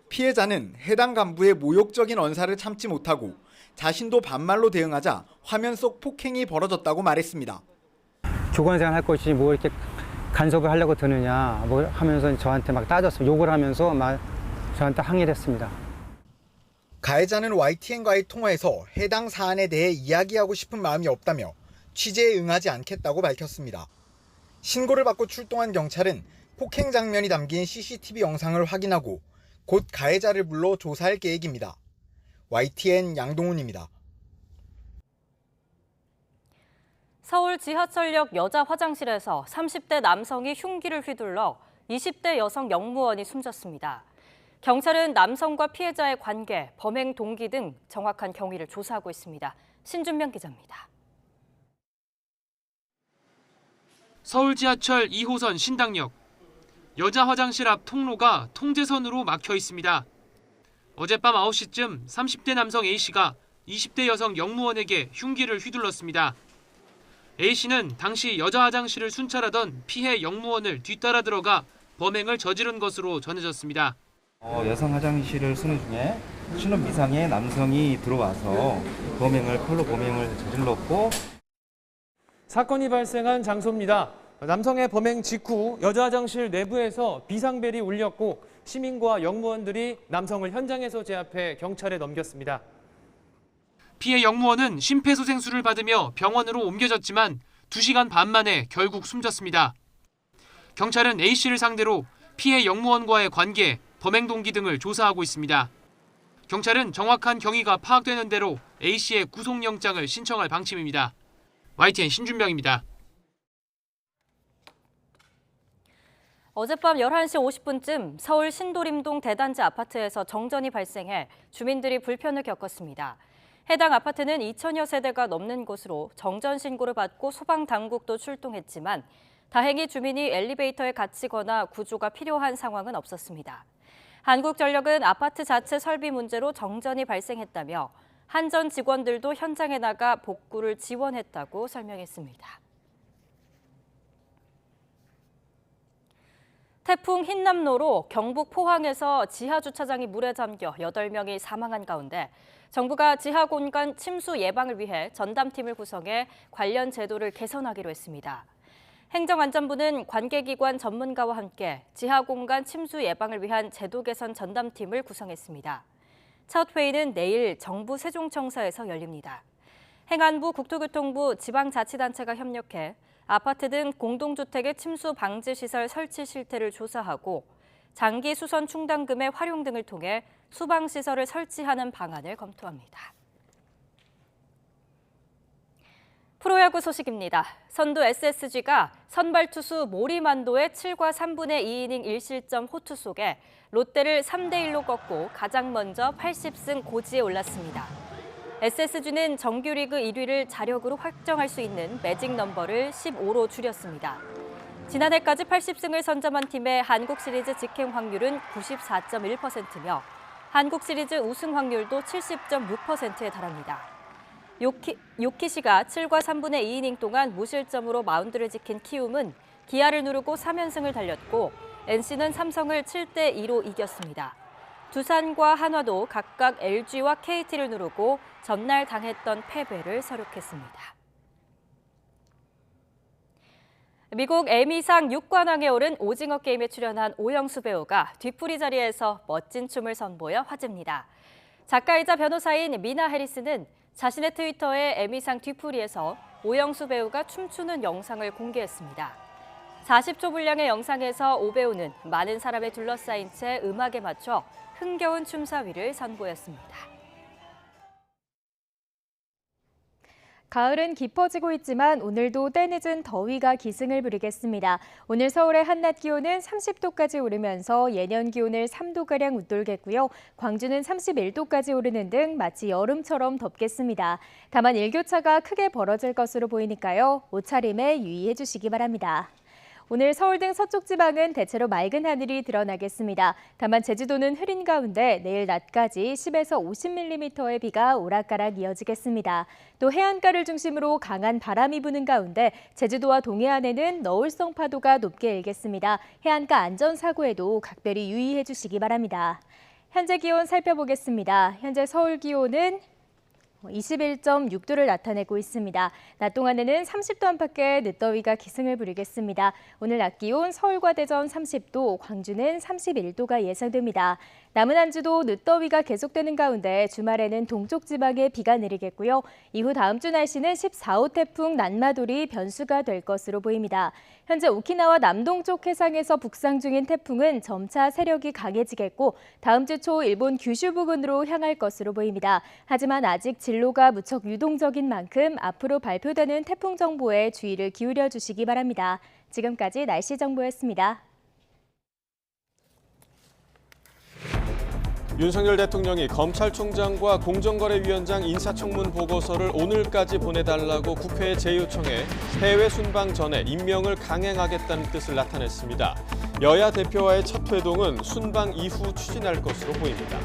피해자는 해당 간부의 모욕적인 언사를 참지 못하고 자신도 반말로 대응하자 화면 속 폭행이 벌어졌다고 말했습니다. 교관생활 할 것이지 뭐 이렇게 간섭을 하려고 드느냐 뭐 하면서 저한테 막 따졌어요. 욕을 하면서 막 저한테 항의를 했습니다. 가해자는 YTN과의 통화에서 해당 사안에 대해 이야기하고 싶은 마음이 없다며 취재에 응하지 않겠다고 밝혔습니다. 신고를 받고 출동한 경찰은 폭행 장면이 담긴 CCTV 영상을 확인하고 곧 가해자를 불러 조사할 계획입니다. YTN 양동훈입니다. 서울 지하철역 여자 화장실에서 30대 남성이 흉기를 휘둘러 20대 여성 영무원이 숨졌습니다. 경찰은 남성과 피해자의 관계, 범행 동기 등 정확한 경위를 조사하고 있습니다. 신준명 기자입니다. 서울 지하철 2호선 신당역. 여자 화장실 앞 통로가 통제선으로 막혀 있습니다. 어젯밤 9시쯤 30대 남성 A씨가 20대 여성 영무원에게 흉기를 휘둘렀습니다. A씨는 당시 여자 화장실을 순찰하던 피해 영무원을 뒤따라 들어가 범행을 저지른 것으로 전해졌습니다. 여성 화장실을 쓰는 중에 신원 미상의 남성이 들어와서 칼로 범행을 저질렀고 사건이 발생한 장소입니다. 남성의 범행 직후 여자 화장실 내부에서 비상벨이 울렸고 시민과 영무원들이 남성을 현장에서 제압해 경찰에 넘겼습니다. 피해 영무원은 심폐소생술을 받으며 병원으로 옮겨졌지만 2시간 반 만에 결국 숨졌습니다. 경찰은 A씨를 상대로 피해 영무원과의 관계, 범행 동기 등을 조사하고 있습니다. 경찰은 정확한 경위가 파악되는 대로 A씨의 구속영장을 신청할 방침입니다. YTN 신준명입니다. 어젯밤 11시 50분쯤 서울 신도림동 대단지 아파트에서 정전이 발생해 주민들이 불편을 겪었습니다. 해당 아파트는 2천여 세대가 넘는 곳으로 정전 신고를 받고 소방당국도 출동했지만 다행히 주민이 엘리베이터에 갇히거나 구조가 필요한 상황은 없었습니다. 한국전력은 아파트 자체 설비 문제로 정전이 발생했다며 한전 직원들도 현장에 나가 복구를 지원했다고 설명했습니다. 태풍 흰남노로 경북 포항에서 지하주차장이 물에 잠겨 8명이 사망한 가운데 정부가 지하공간 침수 예방을 위해 전담팀을 구성해 관련 제도를 개선하기로 했습니다. 행정안전부는 관계기관 전문가와 함께 지하공간 침수 예방을 위한 제도 개선 전담팀을 구성했습니다. 첫 회의는 내일 정부 세종청사에서 열립니다. 행안부, 국토교통부, 지방자치단체가 협력해 아파트 등 공동주택의 침수 방지 시설 설치 실태를 조사하고 장기 수선 충당금의 활용 등을 통해 수방시설을 설치하는 방안을 검토합니다. 프로야구 소식입니다. 선두 SSG가 선발 투수 모리만도의 7과 3분의 2이닝 1실점 호투 속에 롯데를 3대1로 꺾고 가장 먼저 80승 고지에 올랐습니다. SSG는 정규리그 1위를 자력으로 확정할 수 있는 매직 넘버를 15로 줄였습니다. 지난해까지 80승을 선점한 팀의 한국 시리즈 직행 확률은 94.1%며 한국 시리즈 우승 확률도 70.6%에 달합니다. 요키시가 7과 3분의 2이닝 동안 무실점으로 마운드를 지킨 키움은 기아를 누르고 3연승을 달렸고 NC는 삼성을 7대2로 이겼습니다. 두산과 한화도 각각 LG와 KT를 누르고 전날 당했던 패배를 서력했습니다. 미국 에미상 6관왕에 오른 오징어 게임에 출연한 오영수 배우가 뒤풀이 자리에서 멋진 춤을 선보여 화제입니다. 작가이자 변호사인 미나 해리스는 자신의 트위터에 에미상 뒤풀이에서 오영수 배우가 춤추는 영상을 공개했습니다. 40초 분량의 영상에서 오 배우는 많은 사람에 둘러싸인 채 음악에 맞춰 흥겨운 춤사위를 선보였습니다. 가을은 깊어지고 있지만 오늘도 때늦은 더위가 기승을 부리겠습니다. 오늘 서울의 한낮 기온은 30도까지 오르면서 예년 기온을 3도가량 웃돌겠고요. 광주는 31도까지 오르는 등 마치 여름처럼 덥겠습니다. 다만 일교차가 크게 벌어질 것으로 보이니까요. 옷차림에 유의해 주시기 바랍니다. 오늘 서울 등 서쪽 지방은 대체로 맑은 하늘이 드러나겠습니다. 다만 제주도는 흐린 가운데 내일 낮까지 10에서 50mm의 비가 오락가락 이어지겠습니다. 또 해안가를 중심으로 강한 바람이 부는 가운데 제주도와 동해안에는 너울성 파도가 높게 일겠습니다. 해안가 안전사고에도 각별히 유의해 주시기 바랍니다. 현재 기온 살펴보겠습니다. 현재 서울 기온은 21.6도를 나타내고 있습니다. 낮 동안에는 30도 안팎의 늦더위가 기승을 부리겠습니다. 오늘 낮 기온 서울과 대전 30도, 광주는 31도가 예상됩니다. 남은 한 주도 늦더위가 계속되는 가운데 주말에는 동쪽 지방에 비가 내리겠고요. 이후 다음 주 날씨는 14호 태풍 난마돌이 변수가 될 것으로 보입니다. 현재 오키나와 남동쪽 해상에서 북상 중인 태풍은 점차 세력이 강해지겠고 다음 주 초 일본 규슈 부근으로 향할 것으로 보입니다. 하지만 아직 진로가 무척 유동적인 만큼 앞으로 발표되는 태풍 정보에 주의를 기울여 주시기 바랍니다. 지금까지 날씨 정보였습니다. 윤석열 대통령이 검찰총장과 공정거래위원장 인사청문 보고서를 오늘까지 보내달라고 국회에 재요청해 해외 순방 전에 임명을 강행하겠다는 뜻을 나타냈습니다. 여야 대표와의 첫 회동은 순방 이후 추진할 것으로 보입니다.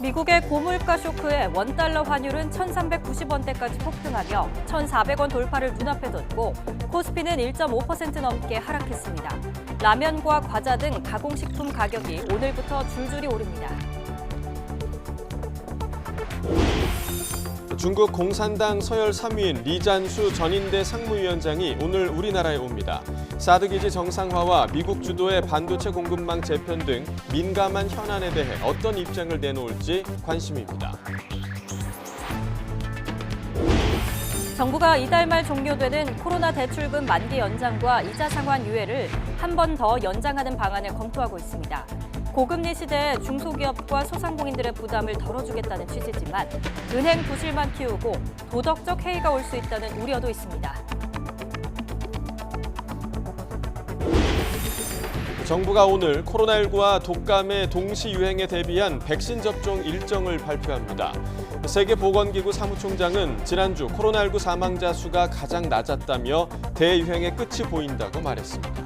미국의 고물가 쇼크에 원달러 환율은 1,390원대까지 폭등하며 1,400원 돌파를 눈앞에 뒀고 코스피는 1.5% 넘게 하락했습니다. 라면과 과자 등 가공식품 가격이 오늘부터 줄줄이 오릅니다. 중국 공산당 서열 3위인 리잔수 전인대 상무위원장이 오늘 우리나라에 옵니다. 사드 기지 정상화와 미국 주도의 반도체 공급망 재편 등 민감한 현안에 대해 어떤 입장을 내놓을지 관심입니다. 정부가 이달 말 종료되는 코로나 대출금 만기 연장과 이자 상환 유예를 한 번 더 연장하는 방안을 검토하고 있습니다. 고금리 시대에 중소기업과 소상공인들의 부담을 덜어주겠다는 취지지만 은행 부실만 키우고 도덕적 해이가 올 수 있다는 우려도 있습니다. 정부가 오늘 코로나19와 독감의 동시 유행에 대비한 백신 접종 일정을 발표합니다. 세계보건기구 사무총장은 지난주 코로나19 사망자 수가 가장 낮았다며 대유행의 끝이 보인다고 말했습니다.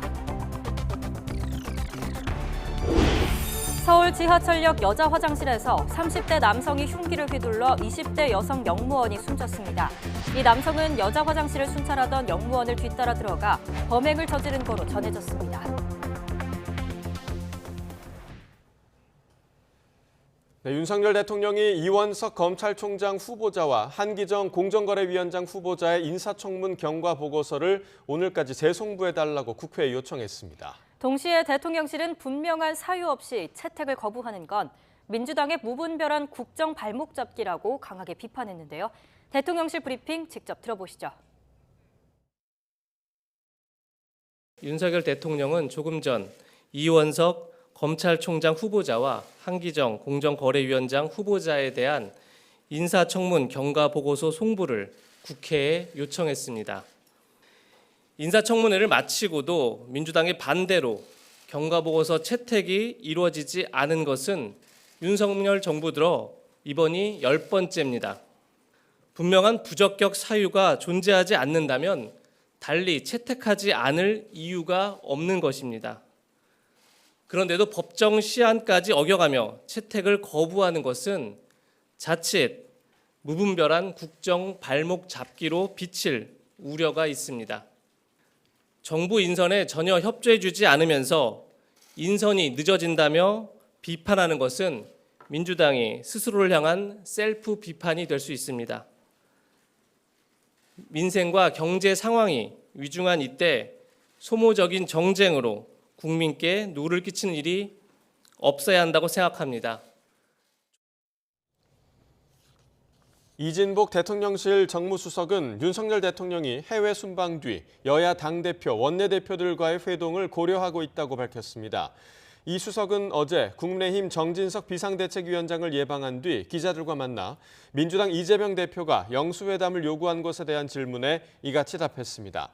서울 지하철역 여자 화장실에서 30대 남성이 흉기를 휘둘러 20대 여성 영무원이 숨졌습니다. 이 남성은 여자 화장실을 순찰하던 영무원을 뒤따라 들어가 범행을 저지른 거로 전해졌습니다. 네, 윤석열 대통령이 이원석 검찰총장 후보자와 한기정 공정거래위원장 후보자의 인사청문 경과 보고서를 오늘까지 재송부해달라고 국회에 요청했습니다. 동시에 대통령실은 분명한 사유 없이 채택을 거부하는 건 민주당의 무분별한 국정 발목 잡기라고 강하게 비판했는데요. 대통령실 브리핑 직접 들어보시죠. 윤석열 대통령은 조금 전 이원석 검찰총장 후보자와 한기정 공정거래위원장 후보자에 대한 인사청문 경과보고서 송부를 국회에 요청했습니다. 인사청문회를 마치고도 민주당의 반대로 경과보고서 채택이 이루어지지 않은 것은 윤석열 정부 들어 이번이 10번째입니다. 분명한 부적격 사유가 존재하지 않는다면 달리 채택하지 않을 이유가 없는 것입니다. 그런데도 법정 시한까지 어겨가며 채택을 거부하는 것은 자칫 무분별한 국정 발목 잡기로 비칠 우려가 있습니다. 정부 인선에 전혀 협조해주지 않으면서 인선이 늦어진다며 비판하는 것은 민주당이 스스로를 향한 셀프 비판이 될 수 있습니다. 민생과 경제 상황이 위중한 이때 소모적인 정쟁으로 국민께 누를 끼치는 일이 없어야 한다고 생각합니다. 이진복 대통령실 정무수석은 윤석열 대통령이 해외 순방 뒤 여야 당대표, 원내대표들과의 회동을 고려하고 있다고 밝혔습니다. 이 수석은 어제 국민의힘 정진석 비상대책위원장을 예방한 뒤 기자들과 만나 민주당 이재명 대표가 영수회담을 요구한 것에 대한 질문에 이같이 답했습니다.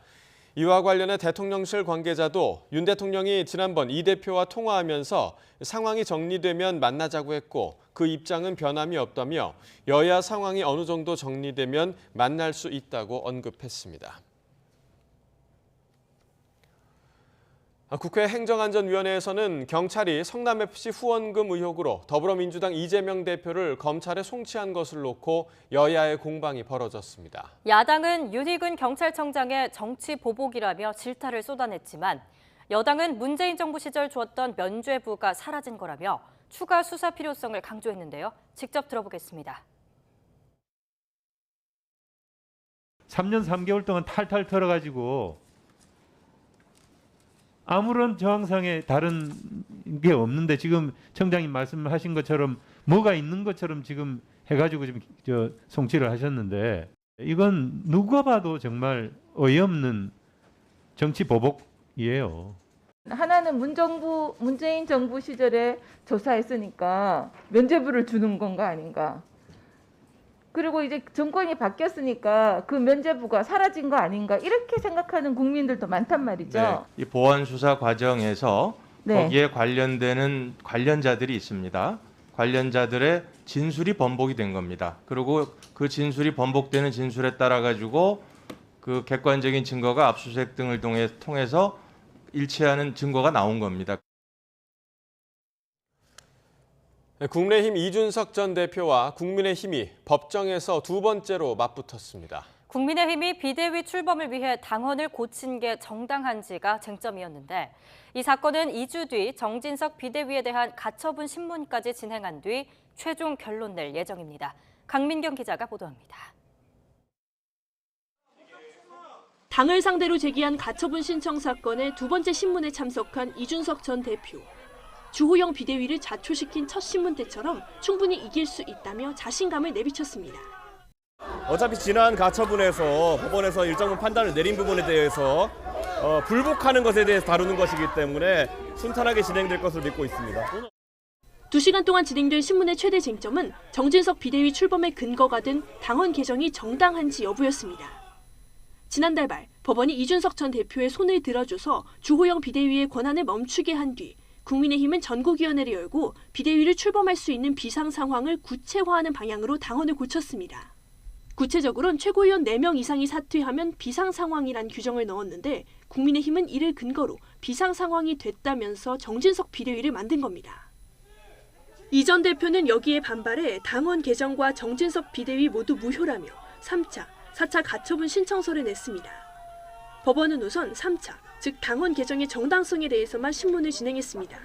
이와 관련해 대통령실 관계자도 윤 대통령이 지난번 이 대표와 통화하면서 상황이 정리되면 만나자고 했고 그 입장은 변함이 없다며 여야 상황이 어느 정도 정리되면 만날 수 있다고 언급했습니다. 국회 행정안전위원회에서는 경찰이 성남FC 후원금 의혹으로 더불어민주당 이재명 대표를 검찰에 송치한 것을 놓고 여야의 공방이 벌어졌습니다. 야당은 윤희근 경찰청장의 정치 보복이라며 질타를 쏟아냈지만 여당은 문재인 정부 시절 주었던 면죄부가 사라진 거라며 추가 수사 필요성을 강조했는데요. 직접 들어보겠습니다. 3년 3개월 동안 탈탈 털어가지고 아무런 정황상의 다른 게 없는데 지금 청장님 말씀하신 것처럼 뭐가 있는 것처럼 지금 해가지고 지금 송치를 하셨는데 이건 누가 봐도 정말 어이없는 정치 보복이에요. 하나는 문재인 정부 시절에 조사했으니까 면죄부를 주는 건가 아닌가. 그리고 이제 정권이 바뀌었으니까 그 면죄부가 사라진 거 아닌가 이렇게 생각하는 국민들도 많단 말이죠. 네, 이 보안 수사 과정에서 네. 거기에 관련되는 관련자들이 있습니다. 관련자들의 진술이 번복이 된 겁니다. 그리고 그 진술이 번복되는 진술에 따라 가지고 그 객관적인 증거가 압수수색 등을 통해서 일치하는 증거가 나온 겁니다. 국민의힘 이준석 전 대표와 국민의힘이 법정에서 두 번째로 맞붙었습니다. 국민의힘이 비대위 출범을 위해 당헌을 고친 게 정당한지가 쟁점이었는데 이 사건은 2주 뒤 정진석 비대위에 대한 가처분 신문까지 진행한 뒤 최종 결론 낼 예정입니다. 강민경 기자가 보도합니다. 당을 상대로 제기한 가처분 신청 사건의 두 번째 신문에 참석한 이준석 전 대표. 주호영 비대위를 자초시킨 첫 신문 때처럼 충분히 이길 수 있다며 자신감을 내비쳤습니다. 어차피 지난 가처분에서 법원에서 일정 부분 판단을 내린 부분에 대해서 불복하는 것에 대해서 다루는 것이기 때문에 순탄하게 진행될 것으로 믿고 있습니다. 2시간 동안 진행된 신문의 최대 쟁점은 정진석 비대위 출범의 근거가 된 당헌 개정이 정당한지 여부였습니다. 지난달 말 법원이 이준석 전 대표의 손을 들어줘서 주호영 비대위의 권한을 멈추게 한 뒤 국민의힘은 전국위원회를 열고 비대위를 출범할 수 있는 비상 상황을 구체화하는 방향으로 당헌을 고쳤습니다. 구체적으로는 최고위원 4명 이상이 사퇴하면 비상 상황이란 규정을 넣었는데 국민의힘은 이를 근거로 비상 상황이 됐다면서 정진석 비대위를 만든 겁니다. 이 전 대표는 여기에 반발해 당헌 개정과 정진석 비대위 모두 무효라며 3차, 4차 가처분 신청서를 냈습니다. 법원은 우선 3차, 즉 당헌 개정의 정당성에 대해서만 신문을 진행했습니다.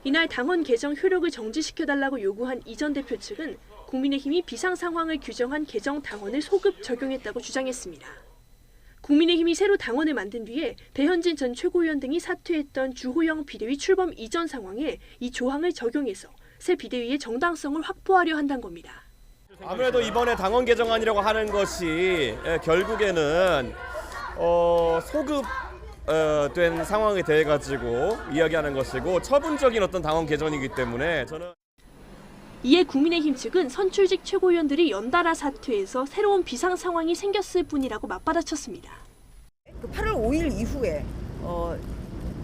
이날 당헌 개정 효력을 정지시켜달라고 요구한 이 전 대표 측은 국민의힘이 비상 상황을 규정한 개정 당헌을 소급 적용했다고 주장했습니다. 국민의힘이 새로 당헌을 만든 뒤에 배현진 전 최고위원 등이 사퇴했던 주호영 비대위 출범 이전 상황에 이 조항을 적용해서 새 비대위의 정당성을 확보하려 한다는 겁니다. 아무래도 이번에 당헌 개정안이라고 하는 것이 결국에는 소급된 상황에 대해 가지고 이야기하는 것이고 처분적인 어떤 당헌 개정이기 때문에 저는 이에 국민의힘 측은 선출직 최고위원들이 연달아 사퇴해서 새로운 비상 상황이 생겼을 뿐이라고 맞받아쳤습니다. 8월 5일 이후에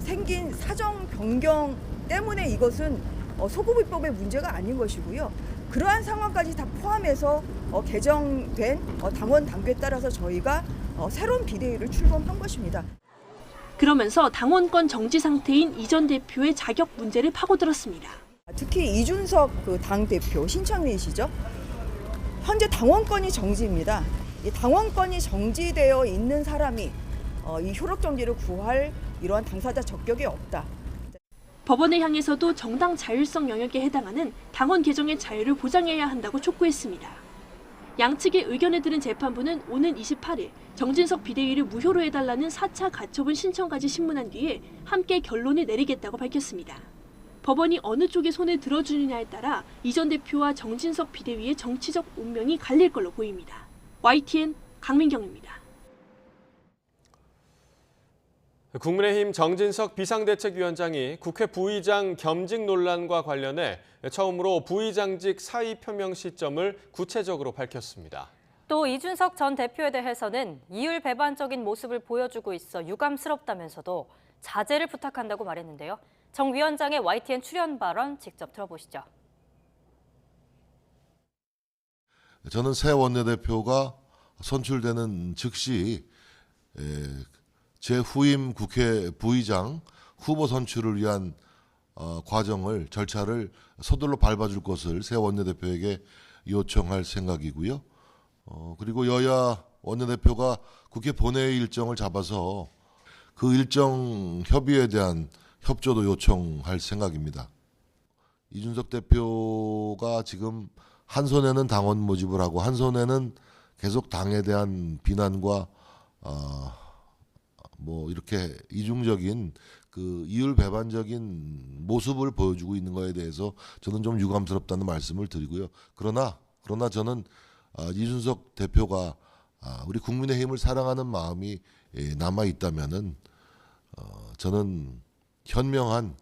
생긴 사정 변경 때문에 이것은 소급입법의 문제가 아닌 것이고요. 그러한 상황까지 다 포함해서 개정된 당원 당규에 따라서 저희가 새로운 비대위를 출범한 것입니다. 그러면서 당원권 정지 상태인 이 전 대표의 자격 문제를 파고들었습니다. 특히 이준석 당대표 신청리시죠. 현재 당원권이 정지입니다. 이 당원권이 정지되어 있는 사람이 이 효력 정지를 구할 이러한 당사자 적격이 없다. 법원을 향해서도 정당 자율성 영역에 해당하는 당원 개정의 자유를 보장해야 한다고 촉구했습니다. 양측의 의견을 들은 재판부는 오는 28일 정진석 비대위를 무효로 해달라는 4차 가처분 신청까지 신문한 뒤에 함께 결론을 내리겠다고 밝혔습니다. 법원이 어느 쪽에 손을 들어주느냐에 따라 이 전 대표와 정진석 비대위의 정치적 운명이 갈릴 걸로 보입니다. YTN 강민경입니다. 국민의힘 정진석 비상대책위원장이 국회 부의장 겸직 논란과 관련해 처음으로 부의장직 사의 표명 시점을 구체적으로 밝혔습니다. 또 이준석 전 대표에 대해서는 이율배반적인 모습을 보여주고 있어 유감스럽다면서도 자제를 부탁한다고 말했는데요. 정 위원장의 YTN 출연 발언 직접 들어보시죠. 저는 새 원내대표가 선출되는 즉시 제 후임 국회 부의장 후보 선출을 위한 절차를 서둘러 밟아줄 것을 새 원내대표에게 요청할 생각이고요. 그리고 여야 원내대표가 국회 본회의 일정을 잡아서 그 일정 협의에 대한 협조도 요청할 생각입니다. 이준석 대표가 지금 한 손에는 당원 모집을 하고 한 손에는 계속 당에 대한 비난과 이렇게 이중적인 그 이율배반적인 모습을 보여주고 있는 것에 대해서 저는 좀 유감스럽다는 말씀을 드리고요. 그러나 저는 이준석 대표가 우리 국민의힘을 사랑하는 마음이 남아 있다면은 저는 현명한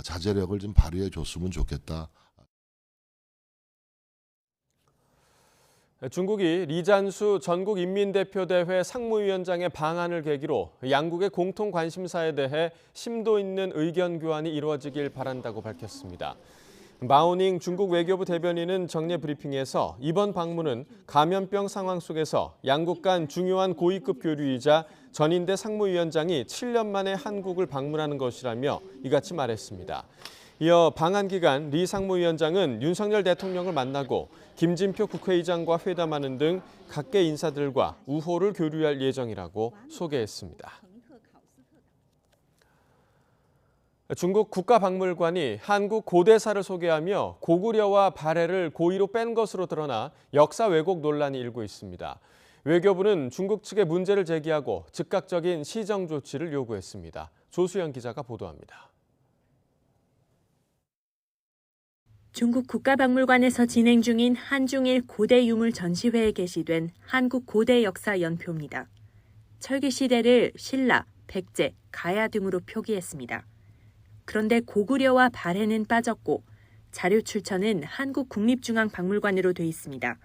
자제력을 좀 발휘해 줬으면 좋겠다. 중국이 리잔수 전국인민대표대회 상무위원장의 방한을 계기로 양국의 공통 관심사에 대해 심도 있는 의견 교환이 이루어지길 바란다고 밝혔습니다. 마오닝 중국 외교부 대변인은 정례 브리핑에서 이번 방문은 감염병 상황 속에서 양국 간 중요한 고위급 교류이자 전인대 상무위원장이 7년 만에 한국을 방문하는 것이라며 이같이 말했습니다. 이어 방한 기간 리 상무위원장은 윤석열 대통령을 만나고 김진표 국회의장과 회담하는 등 각계 인사들과 우호를 교류할 예정이라고 소개했습니다. 중국 국가박물관이 한국 고대사를 소개하며 고구려와 발해를 고의로 뺀 것으로 드러나 역사 왜곡 논란이 일고 있습니다. 외교부는 중국 측에 문제를 제기하고 즉각적인 시정 조치를 요구했습니다. 조수연 기자가 보도합니다. 중국 국가박물관에서 진행 중인 한중일 고대 유물 전시회에 게시된 한국 고대 역사 연표입니다. 철기 시대를 신라, 백제, 가야 등으로 표기했습니다. 그런데 고구려와 발해는 빠졌고 자료 출처는 한국국립중앙박물관으로 돼 있습니다.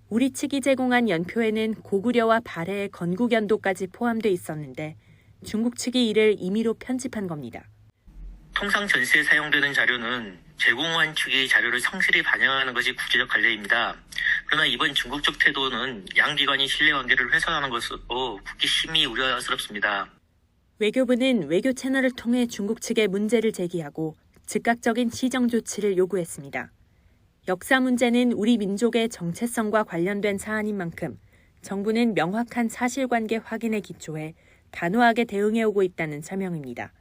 우리 측이 제공한 연표에는 고구려와 발해의 건국연도까지 포함돼 있었는데 중국 측이 이를 임의로 편집한 겁니다. 통상 전시에 사용되는 자료는 제공한 측이 자료를 성실히 반영하는 것이 국제적 관례입니다. 그러나 이번 중국 쪽 태도는 양 기관이 신뢰관계를 훼손하는 것으로 국기 심히 우려스럽습니다. 외교부는 외교 채널을 통해 중국 측에 문제를 제기하고 즉각적인 시정 조치를 요구했습니다. 역사 문제는 우리 민족의 정체성과 관련된 사안인 만큼 정부는 명확한 사실관계 확인에 기초해 단호하게 대응해오고 있다는 설명입니다.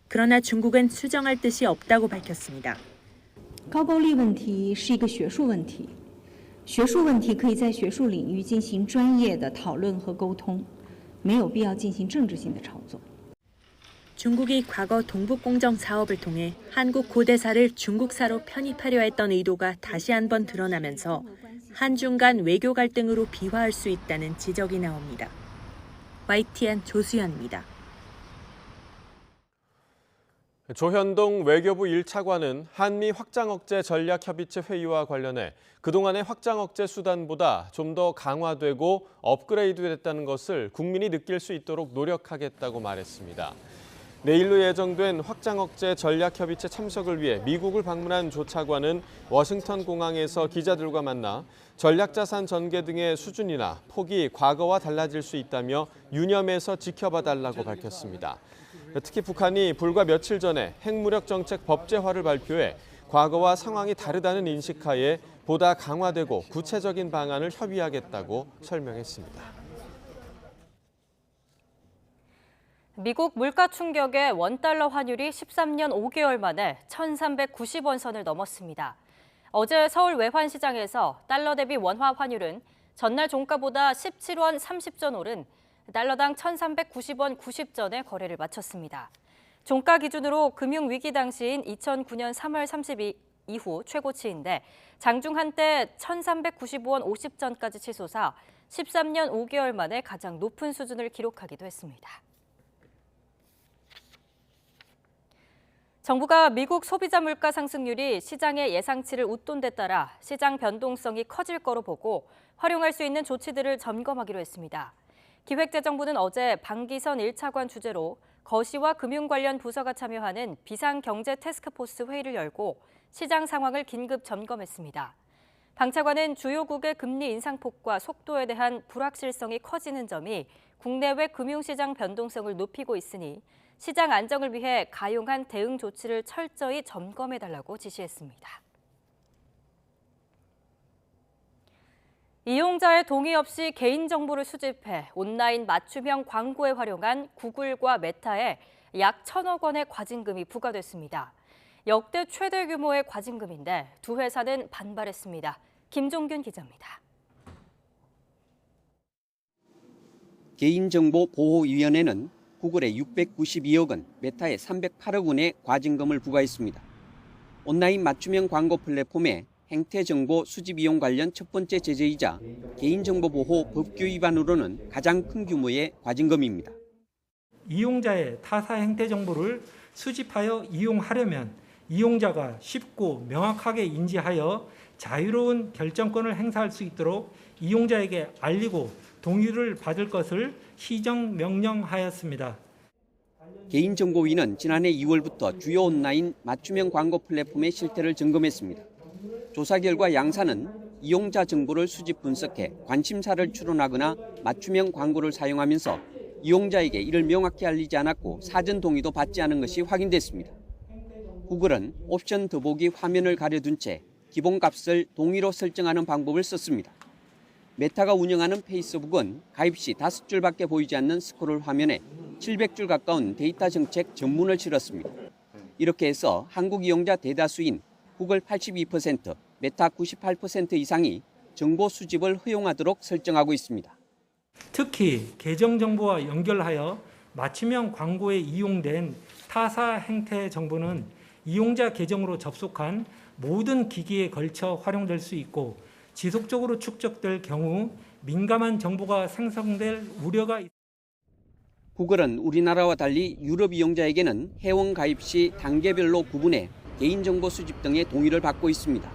그러나 중국은 수정할 뜻이 없다고 밝혔습니다. 高句丽问题是一个学术问题，学术问题可以在学术领域进行专业的讨论和沟通，没有必要进行政治性的炒作。 중국이 과거 동북공정 사업을 통해 한국 고대사를 중국사로 편입하려 했던 의도가 다시 한번 드러나면서 한중 간 외교 갈등으로 비화할 수 있다는 지적이 나옵니다. YTN 조수연입니다. 조현동 외교부 1차관은 한미 확장억제 전략협의체 회의와 관련해 그동안의 확장억제 수단보다 좀 더 강화되고 업그레이드됐다는 것을 국민이 느낄 수 있도록 노력하겠다고 말했습니다. 내일로 예정된 확장억제 전략협의체 참석을 위해 미국을 방문한 조 차관은 워싱턴 공항에서 기자들과 만나 전략자산 전개 등의 수준이나 폭이 과거와 달라질 수 있다며 유념해서 지켜봐 달라고 밝혔습니다. 특히 북한이 불과 며칠 전에 핵무력 정책 법제화를 발표해 과거와 상황이 다르다는 인식하에 보다 강화되고 구체적인 방안을 협의하겠다고 설명했습니다. 미국 물가 충격에 원달러 환율이 13년 5개월 만에 1,390원 선을 넘었습니다. 어제 서울 외환시장에서 달러 대비 원화 환율은 전날 종가보다 17원 30전 오른 달러당 1,390원 90전에 거래를 마쳤습니다. 종가 기준으로 금융위기 당시인 2009년 3월 30일 이후 최고치인데 장중 한때 1,395원 50전까지 치솟아 13년 5개월 만에 가장 높은 수준을 기록하기도 했습니다. 정부가 미국 소비자 물가 상승률이 시장의 예상치를 웃돈 데 따라 시장 변동성이 커질 거로 보고 활용할 수 있는 조치들을 점검하기로 했습니다. 기획재정부는 어제 방기선 1차관 주재로 거시와 금융 관련 부서가 참여하는 비상경제 태스크포스 회의를 열고 시장 상황을 긴급 점검했습니다. 방 차관은 주요국의 금리 인상폭과 속도에 대한 불확실성이 커지는 점이 국내외 금융시장 변동성을 높이고 있으니 시장 안정을 위해 가용한 대응 조치를 철저히 점검해달라고 지시했습니다. 이용자의 동의 없이 개인정보를 수집해 온라인 맞춤형 광고에 활용한 구글과 메타에 약 1,000억 원의 과징금이 부과됐습니다. 역대 최대 규모의 과징금인데 두 회사는 반발했습니다. 김종균 기자입니다. 개인정보보호위원회는 구글에 692억 원, 메타에 308억 원의 과징금을 부과했습니다. 온라인 맞춤형 광고 플랫폼에 행태정보 수집 이용 관련 첫 번째 제재이자 개인정보보호 법규 위반으로는 가장 큰 규모의 과징금입니다. 이용자의 타사 행태 정보를 수집하여 이용하려면 이용자가 쉽고 명확하게 인지하여 자유로운 결정권을 행사할 수 있도록 이용자에게 알리고 동의를 받을 것을 시정 명령하였습니다. 개인정보위는 지난해 2월부터 주요 온라인 맞춤형 광고 플랫폼의 실태를 점검했습니다. 조사 결과 양사는 이용자 정보를 수집 분석해 관심사를 추론하거나 맞춤형 광고를 사용하면서 이용자에게 이를 명확히 알리지 않았고 사전 동의도 받지 않은 것이 확인됐습니다. 구글은 옵션 더보기 화면을 가려둔 채 기본값을 동의로 설정하는 방법을 썼습니다. 메타가 운영하는 페이스북은 가입 시 5줄밖에 보이지 않는 스크롤 화면에 700줄 가까운 데이터 정책 전문을 실었습니다. 이렇게 해서 한국 이용자 대다수인 구글 82%, 메타 98% 이상이 정보 수집을 허용하도록 설정하고 있습니다. 특히 계정 정보와 연결하여 맞춤형 광고에 이용된 타사 행태 정보는 이용자 계정으로 접속한 모든 기기에 걸쳐 활용될 수 있고 지속적으로 축적될 경우 민감한 정보가 생성될 우려가 있습니다. 구글은 우리나라와 달리 유럽 이용자에게는 회원 가입 시 단계별로 구분해 개인정보 수집 등의 동의를 받고 있습니다.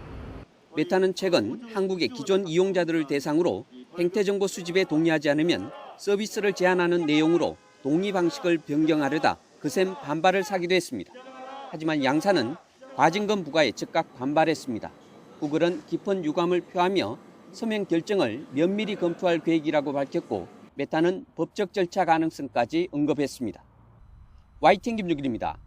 메타는 최근 한국의 기존 이용자들을 대상으로 행태정보 수집에 동의하지 않으면 서비스를 제한하는 내용으로 동의 방식을 변경하려다 거센 반발을 사기도 했습니다. 하지만 양사는 과징금 부과에 즉각 반발했습니다. 구글은 깊은 유감을 표하며 서명 결정을 면밀히 검토할 계획이라고 밝혔고 메타는 법적 절차 가능성까지 언급했습니다. YTN 김유길입니다.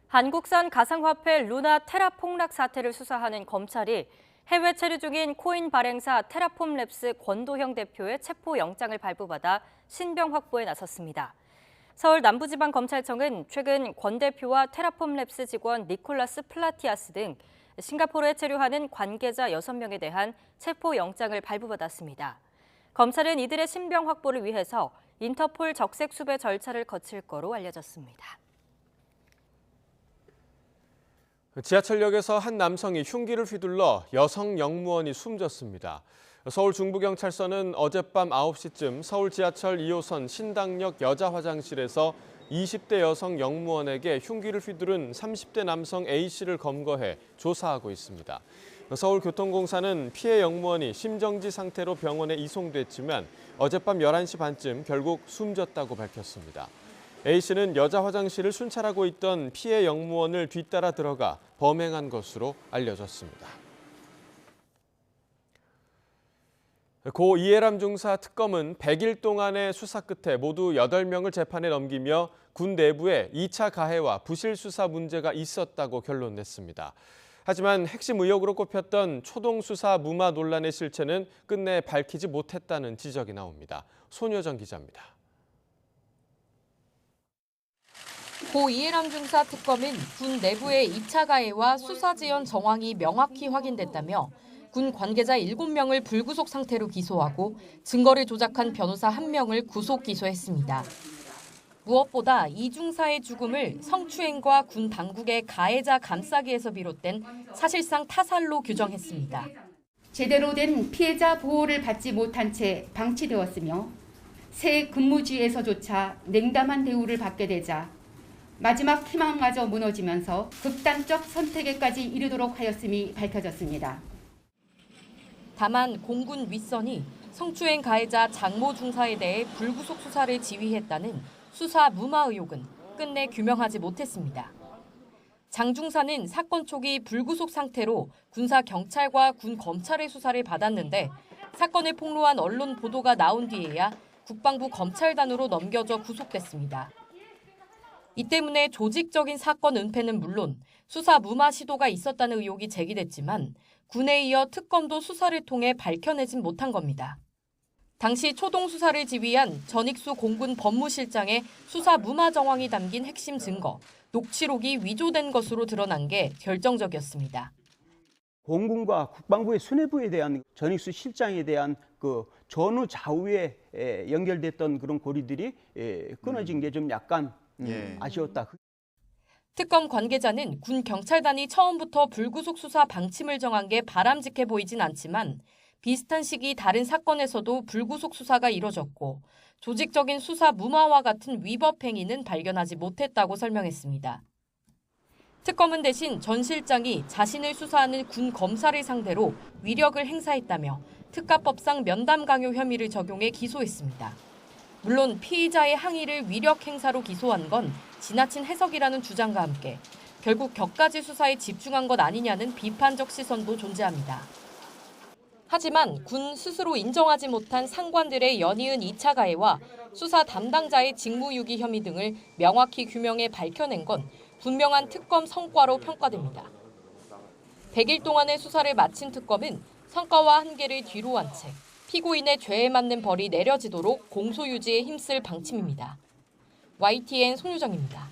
한국산 가상화폐 루나 테라 폭락 사태를 수사하는 검찰이 해외 체류 중인 코인 발행사 테라폼랩스 권도형 대표의 체포영장을 발부받아 신병 확보에 나섰습니다. 서울 남부지방검찰청은 최근 권 대표와 테라폼랩스 직원 니콜라스 플라티아스 등 싱가포르에 체류하는 관계자 6명에 대한 체포영장을 발부받았습니다. 검찰은 이들의 신병 확보를 위해서 인터폴 적색 수배 절차를 거칠 거로 알려졌습니다. 지하철역에서 한 남성이 흉기를 휘둘러 여성 영무원이 숨졌습니다. 서울 중부경찰서는 어젯밤 9시쯤 서울 지하철 2호선 신당역 여자 화장실에서 20대 여성 영무원에게 흉기를 휘두른 30대 남성 A씨를 검거해 조사하고 있습니다. 서울교통공사는 피해 영무원이 심정지 상태로 병원에 이송됐지만 어젯밤 11시 반쯤 결국 숨졌다고 밝혔습니다. A씨는 여자 화장실을 순찰하고 있던 피해 영무원을 뒤따라 들어가 범행한 것으로 알려졌습니다. 고 이해람 중사 특검은 100일 동안의 수사 끝에 모두 8명을 재판에 넘기며 군 내부에 2차 가해와 부실 수사 문제가 있었다고 결론냈습니다. 하지만 핵심 의혹으로 꼽혔던 초동수사 무마 논란의 실체는 끝내 밝히지 못했다는 지적이 나옵니다. 손효정 기자입니다. 고 이해람 중사 특검은 군 내부의 2차 가해와 수사 지연 정황이 명확히 확인됐다며 군 관계자 7명을 불구속 상태로 기소하고 증거를 조작한 변호사 1명을 구속 기소했습니다. 무엇보다 이 중사의 죽음을 성추행과 군 당국의 가해자 감싸기에서 비롯된 사실상 타살로 규정했습니다. 제대로 된 피해자 보호를 받지 못한 채 방치되었으며 새 근무지에서조차 냉담한 대우를 받게 되자 마지막 희망마저 무너지면서 극단적 선택에까지 이르도록 하였음이 밝혀졌습니다. 다만 공군 윗선이 성추행 가해자 장모 중사에 대해 불구속 수사를 지휘했다는 수사 무마 의혹은 끝내 규명하지 못했습니다. 장 중사는 사건 초기 불구속 상태로 군사 경찰과 군 검찰의 수사를 받았는데 사건을 폭로한 언론 보도가 나온 뒤에야 국방부 검찰단으로 넘겨져 구속됐습니다. 이 때문에 조직적인 사건 은폐는 물론 수사 무마 시도가 있었다는 의혹이 제기됐지만 군에 이어 특검도 수사를 통해 밝혀내진 못한 겁니다. 당시 초동 수사를 지휘한 전익수 공군 법무실장의 수사 무마 정황이 담긴 핵심 증거, 녹취록이 위조된 것으로 드러난 게 결정적이었습니다. 공군과 국방부의 수뇌부에 대한 전익수 실장에 대한 그 전후 좌우에 연결됐던 그런 고리들이 끊어진 게 좀 약간 아쉬웠다. 특검 관계자는 군 경찰단이 처음부터 불구속 수사 방침을 정한 게 바람직해 보이진 않지만 비슷한 시기 다른 사건에서도 불구속 수사가 이뤄졌고 조직적인 수사 무마와 같은 위법 행위는 발견하지 못했다고 설명했습니다. 특검은 대신 전 실장이 자신을 수사하는 군 검사를 상대로 위력을 행사했다며 특가법상 면담 강요 혐의를 적용해 기소했습니다. 물론 피의자의 항의를 위력 행사로 기소한 건 지나친 해석이라는 주장과 함께 결국 격가지 수사에 집중한 것 아니냐는 비판적 시선도 존재합니다. 하지만 군 스스로 인정하지 못한 상관들의 연이은 2차 가해와 수사 담당자의 직무유기 혐의 등을 명확히 규명해 밝혀낸 건 분명한 특검 성과로 평가됩니다. 100일 동안의 수사를 마친 특검은 성과와 한계를 뒤로 한 채 피고인의 죄에 맞는 벌이 내려지도록 공소 유지에 힘쓸 방침입니다. YTN 손유정입니다.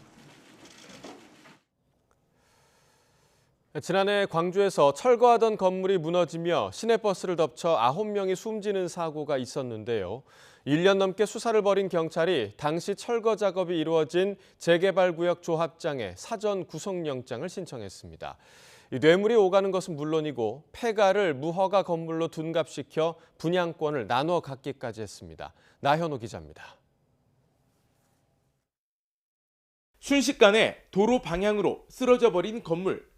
지난해 광주에서 철거하던 건물이 무너지며 시내버스를 덮쳐 9명이 숨지는 사고가 있었는데요. 1년 넘게 수사를 벌인 경찰이 당시 철거 작업이 이루어진 재개발구역 조합장에 사전 구속영장을 신청했습니다. 뇌물이 오가는 것은 물론이고 폐가를 무허가 건물로 둔갑시켜 분양권을 나눠 갖기까지 했습니다. 나현호 기자입니다. 순식간에 도로 방향으로 쓰러져 버린 건물.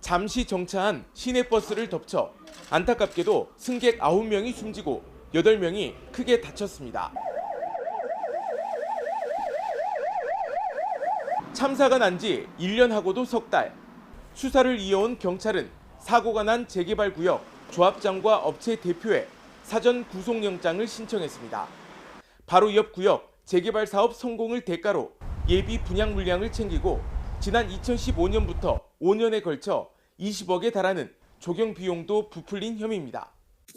잠시 정차한 시내버스를 덮쳐 안타깝게도 승객 9명이 숨지고 8명이 크게 다쳤습니다. 참사가 난 지 1년하고도 석 달. 수사를 이어온 경찰은 사고가 난 재개발구역 조합장과 업체 대표에 사전 구속영장을 신청했습니다. 바로 옆 구역 재개발 사업 성공을 대가로 예비 분양 물량을 챙기고 지난 2015년부터 5년에 걸쳐 20억에 달하는 조경 비용도 부풀린 혐의입니다.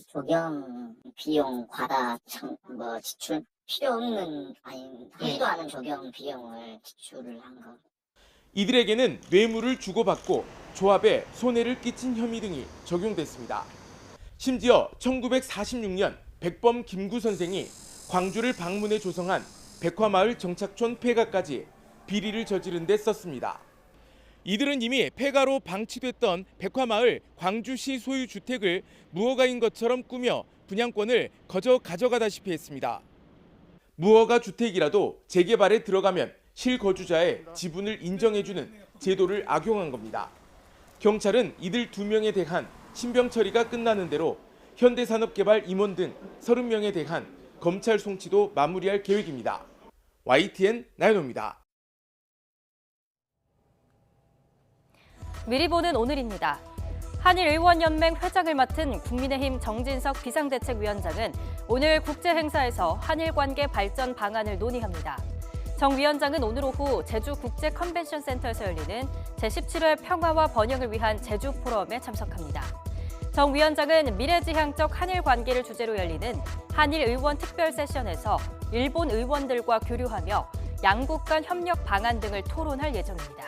조경 비용 과다 지출 필요 없는 하지도 않은 조경 비용을 지출을 한 거. 이들에게는 뇌물을 주고받고 조합에 손해를 끼친 혐의 등이 적용됐습니다. 심지어 1946년 백범 김구 선생이 광주를 방문해 조성한 백화마을 정착촌 폐가까지 비리를 저지른 데 썼습니다. 이들은 이미 폐가로 방치됐던 백화마을 광주시 소유 주택을 무허가인 것처럼 꾸며 분양권을 거저 가져가다시피 했습니다. 무허가 주택이라도 재개발에 들어가면 실거주자의 지분을 인정해주는 제도를 악용한 겁니다. 경찰은 이들 2명에 대한 신병 처리가 끝나는 대로 현대산업개발 임원 등 30명에 대한 검찰 송치도 마무리할 계획입니다. YTN 나연호입니다. 미리 보는 오늘입니다. 한일의원연맹 회장을 맡은 국민의힘 정진석 비상대책위원장은 오늘 국제행사에서 한일 관계 발전 방안을 논의합니다. 정 위원장은 오늘 오후 제주국제컨벤션센터에서 열리는 제17회 평화와 번영을 위한 제주 포럼에 참석합니다. 정 위원장은 미래지향적 한일 관계를 주제로 열리는 한일 의원 특별 세션에서 일본 의원들과 교류하며 양국 간 협력 방안 등을 토론할 예정입니다.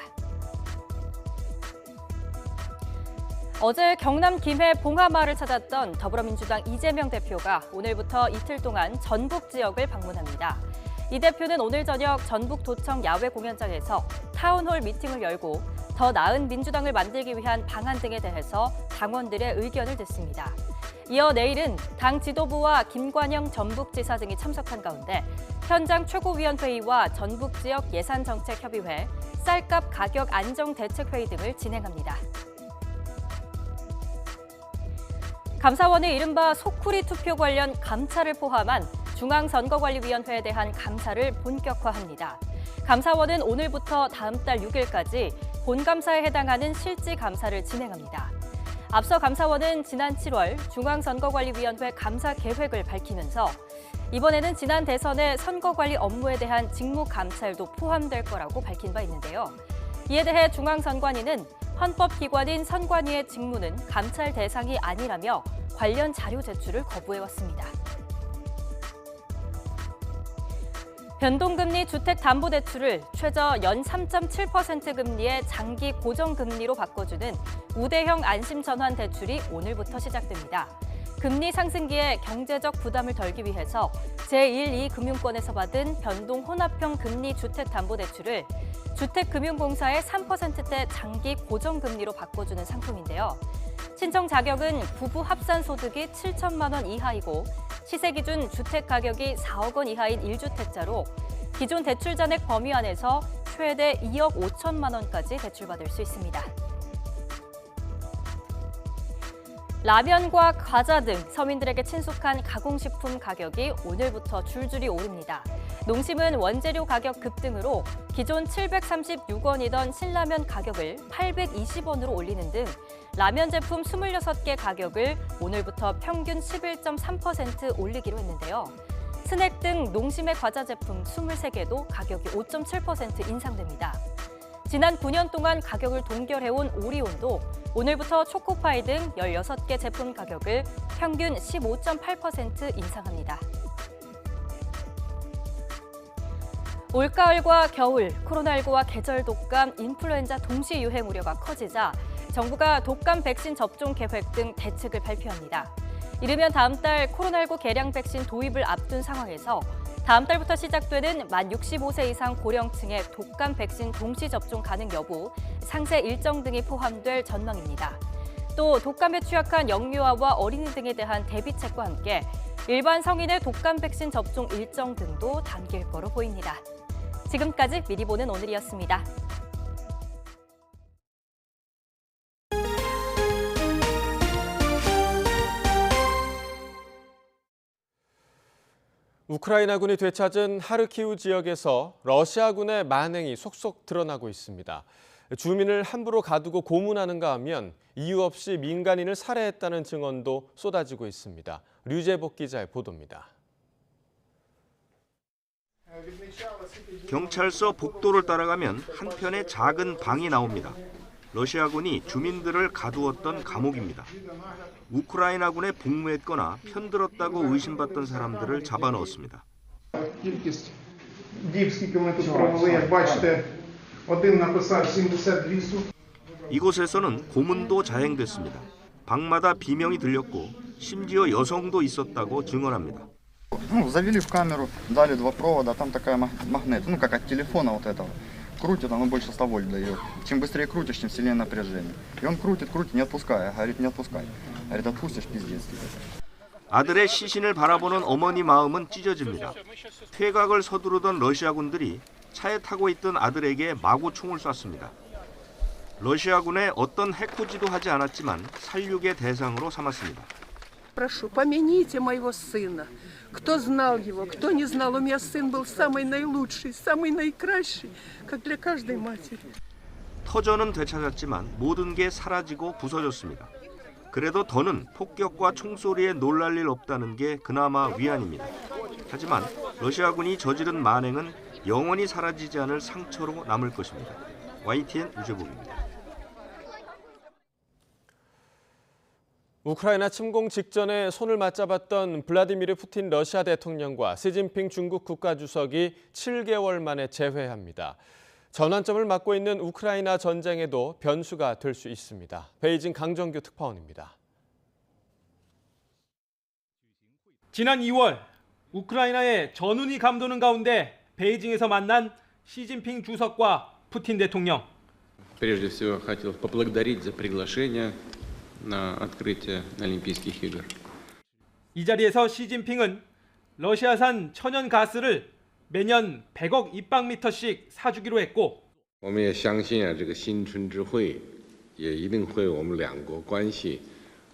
어제 경남 김해 봉하마을을 찾았던 더불어민주당 이재명 대표가 오늘부터 이틀 동안 전북 지역을 방문합니다. 이 대표는 오늘 저녁 전북도청 야외 공연장에서 타운홀 미팅을 열고 더 나은 민주당을 만들기 위한 방안 등에 대해서 당원들의 의견을 듣습니다. 이어 내일은 당 지도부와 김관영 전북지사 등이 참석한 가운데 현장 최고위원회의와 전북지역 예산정책협의회, 쌀값 가격 안정 대책 회의 등을 진행합니다. 감사원의 이른바 소쿠리 투표 관련 감찰을 포함한 중앙선거관리위원회에 대한 감사를 본격화합니다. 감사원은 오늘부터 다음 달 6일까지 본감사에 해당하는 실지 감사를 진행합니다. 앞서 감사원은 지난 7월 중앙선거관리위원회 감사 계획을 밝히면서 이번에는 지난 대선의 선거관리 업무에 대한 직무 감찰도 포함될 거라고 밝힌 바 있는데요. 이에 대해 중앙선관위는 헌법기관인 선관위의 직무는 감찰 대상이 아니라며 관련 자료 제출을 거부해왔습니다. 변동금리 주택담보대출을 최저 연 3.7% 금리의 장기 고정금리로 바꿔주는 우대형 안심전환 대출이 오늘부터 시작됩니다. 금리 상승기에 경제적 부담을 덜기 위해서 제1, 2금융권에서 받은 변동 혼합형 금리 주택담보대출을 주택금융공사의 3%대 장기 고정금리로 바꿔주는 상품인데요. 신청 자격은 부부 합산 소득이 7천만 원 이하이고 시세 기준 주택 가격이 4억 원 이하인 1주택자로 기존 대출 잔액 범위 안에서 최대 2억 5천만 원까지 대출받을 수 있습니다. 라면과 과자 등 서민들에게 친숙한 가공식품 가격이 오늘부터 줄줄이 오릅니다. 농심은 원재료 가격 급등으로 기존 736원이던 신라면 가격을 820원으로 올리는 등 라면 제품 26개 가격을 오늘부터 평균 11.3% 올리기로 했는데요. 스낵 등 농심의 과자 제품 23개도 가격이 5.7% 인상됩니다. 지난 9년 동안 가격을 동결해온 오리온도 오늘부터 초코파이 등 16개 제품 가격을 평균 15.8% 인상합니다. 올가을과 겨울, 코로나19와 계절 독감, 인플루엔자 동시 유행 우려가 커지자 정부가 독감 백신 접종 계획 등 대책을 발표합니다. 이르면 다음 달 코로나19 개량 백신 도입을 앞둔 상황에서 다음 달부터 시작되는 만 65세 이상 고령층의 독감 백신 동시 접종 가능 여부, 상세 일정 등이 포함될 전망입니다. 또 독감에 취약한 영유아와 어린이 등에 대한 대비책과 함께 일반 성인의 독감 백신 접종 일정 등도 담길 거로 보입니다. 지금까지 미리 보는 오늘이었습니다. 우크라이나군이 되찾은 하르키우 지역에서 러시아군의 만행이 속속 드러나고 있습니다. 주민을 함부로 가두고 고문하는가 하면 이유 없이 민간인을 살해했다는 증언도 쏟아지고 있습니다. 류재복 기자의 보도입니다. 경찰서 복도를 따라가면 한편의 작은 방이 나옵니다. 러시아군이 주민들을 가두었던 감옥입니다. 우크라이나군에 복무했거나 편들었다고 의심받던 사람들을 잡아넣었습니다. 이곳에서는 고문도 자행됐습니다. 방마다 비명이 들렸고 심지어 여성도 있었다고 증언합니다. Завели в камеру, дали два провода, там такая магнит, как от телефона вот этого. Крутит, оно больше 100 вольт дает. Чем быстрее крутишь, тем сильнее напряжение. И он крутит, не отпуская. Говорит, не отпускай. Говорит, отпустишь, пиздец. 아들의 시신을 바라보는 어머니 마음은 찢어집니다. 퇴각을 서두르던 러시아군들이 차에 타고 있던 아들에게 마구 총을 쐈습니다. 러시아군의 어떤 해코지도 하지 않았지만 살육의 대상으로 삼았습니다. Прошу, помяните моего сына. Кто знал его, кто не знал, у меня сын был самый наилучший, самый наикращий, как для каждой матери. 터전은 되찾았지만 모든 게 사라지고 부서졌습니다. 그래도 더는 폭격과 총소리에 놀랄 일 없다는 게 그나마 위안입니다. 하지만 러시아군이 저지른 만행은 영원히 사라지지 않을 상처로 남을 것입니다. YTN 유재복입니다. 우크라이나 침공 직전에 손을 맞잡았던 블라디미르 푸틴 러시아 대통령과 시진핑 중국 국가주석이 7개월 만에 재회합니다. 전환점을 맞고 있는 우크라이나 전쟁에도 변수가 될 수 있습니다. 베이징 강정규 특파원입니다. 지난 2월 우크라이나의 전운이 감도는 가운데 베이징에서 만난 시진핑 주석과 푸틴 대통령. Прежде всего, хотел поблагодарить за приглашение на открытие Олимпийских игр. 이 자리에서 시진핑은 러시아산 천연 가스를 매년 100억 입방미터씩 사주기로 했고 我们也相信这个新春之会也一定会我们两国关系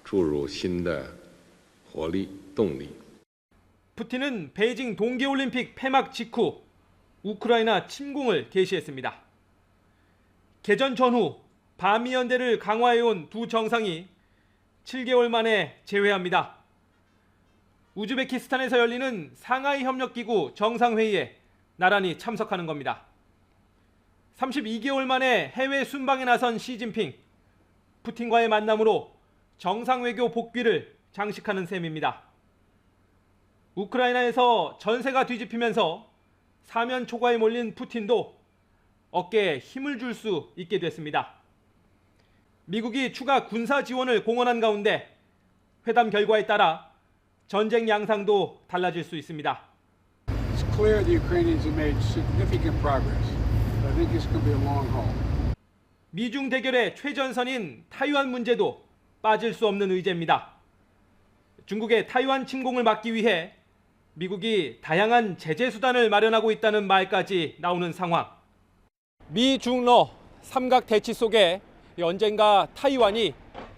注入新的活力动力。 푸틴은 베이징 동계올림픽 폐막 직후 우크라이나 침공을 개시했습니다. 개전 전후 반미연대를 강화해온 두 정상이 7개월 만에 재회합니다. 우즈베키스탄에서 열리는 상하이 협력기구 정상회의에 나란히 참석하는 겁니다. 32개월 만에 해외 순방에 나선 시진핑. 푸틴과의 만남으로 정상외교 복귀를 장식하는 셈입니다. 우크라이나에서 전세가 뒤집히면서 사면 초과에 몰린 푸틴도 어깨에 힘을 줄 수 있게 됐습니다. 미국이 추가 군사 지원을 공언한 가운데 회담 결과에 따라 전쟁 양상도 달라질 수 있습니다. It's clear the Ukrainians have made significant progress. I think this could be a long haul. 미중 대결의 최전선인 타이완 문제도 빠질 수 없는 의제입니다. 중국의 타이완 침공을 막기 위해 미국이 다양한 제재 수단을 마련하고 있다는 말까지 나오는 상황. 미중러 삼각 대치 속에 언젠가 타이완이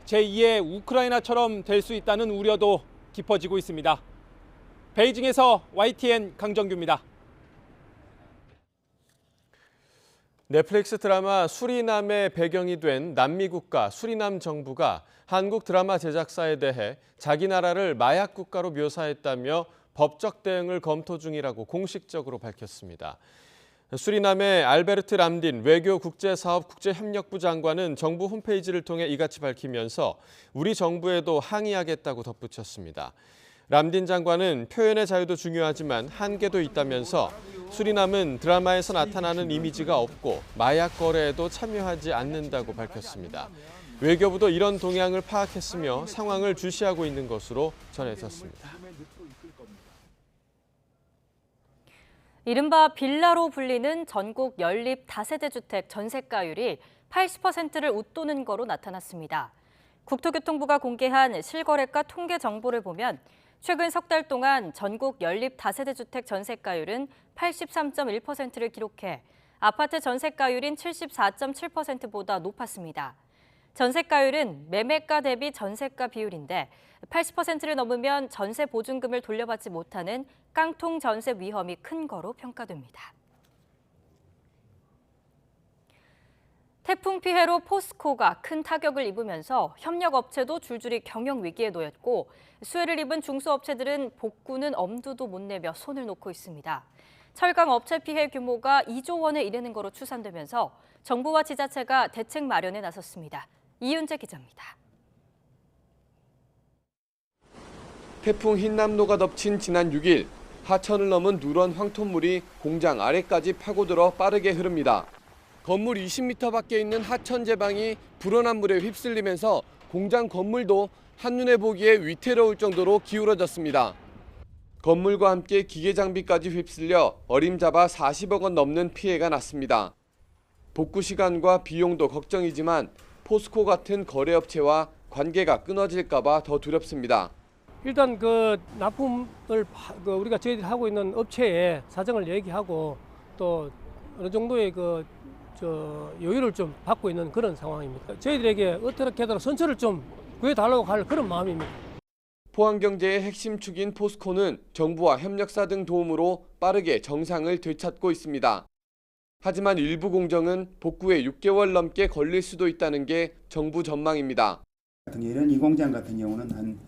제2의 우크라이나처럼 될 수 있다는 우려도 깊어지고 있습니다. 베이징에서 YTN 강정규입니다. 넷플릭스 드라마 수리남의 배경이 된 남미 국가 수리남 정부가 한국 드라마 제작사에 대해 자기 나라를 마약 국가로 묘사했다며 법적 대응을 검토 중이라고 공식적으로 밝혔습니다. 수리남의 알베르트 람딘 외교국제사업 국제협력부 장관은 정부 홈페이지를 통해 이같이 밝히면서 우리 정부에도 항의하겠다고 덧붙였습니다. 람딘 장관은 표현의 자유도 중요하지만 한계도 있다면서 수리남은 드라마에서 나타나는 이미지가 없고 마약 거래에도 참여하지 않는다고 밝혔습니다. 외교부도 이런 동향을 파악했으며 상황을 주시하고 있는 것으로 전해졌습니다. 이른바 빌라로 불리는 전국 연립 다세대 주택 전세가율이 80%를 웃도는 거로 나타났습니다. 국토교통부가 공개한 실거래가 통계 정보를 보면 최근 석 달 동안 전국 연립 다세대 주택 전세가율은 83.1%를 기록해 아파트 전세가율인 74.7%보다 높았습니다. 전세가율은 매매가 대비 전세가 비율인데 80%를 넘으면 전세 보증금을 돌려받지 못하는 깡통 전세 위험이 큰 거로 평가됩니다. 태풍 피해로 포스코가 큰 타격을 입으면서 협력업체도 줄줄이 경영 위기에 놓였고 수혜를 입은 중소업체들은 복구는 엄두도 못 내며 손을 놓고 있습니다. 철강 업체 피해 규모가 2조 원에 이르는 거로 추산되면서 정부와 지자체가 대책 마련에 나섰습니다. 이윤재 기자입니다. 태풍 흰남노가 덮친 지난 6일 하천을 넘은 누런 황토물이 공장 아래까지 파고들어 빠르게 흐릅니다. 건물 20m 밖에 있는 하천 제방이 불어난 물에 휩쓸리면서 공장 건물도 한눈에 보기에 위태로울 정도로 기울어졌습니다. 건물과 함께 기계 장비까지 휩쓸려 어림잡아 40억 원 넘는 피해가 났습니다. 복구 시간과 비용도 걱정이지만 포스코 같은 거래업체와 관계가 끊어질까 봐 더 두렵습니다. 일단 그 납품을 우리가 저희들이 하고 있는 업체에 사정을 얘기하고 또 어느 정도의 여유를 좀 받고 있는 그런 상황입니다. 저희들에게 어떻게든 선처를 좀 구해달라고 할 그런 마음입니다. 포항경제의 핵심 축인 포스코는 정부와 협력사 등 도움으로 빠르게 정상을 되찾고 있습니다. 하지만 일부 공정은 복구에 6개월 넘게 걸릴 수도 있다는 게 정부 전망입니다. 이런 이 공장 같은 경우는 한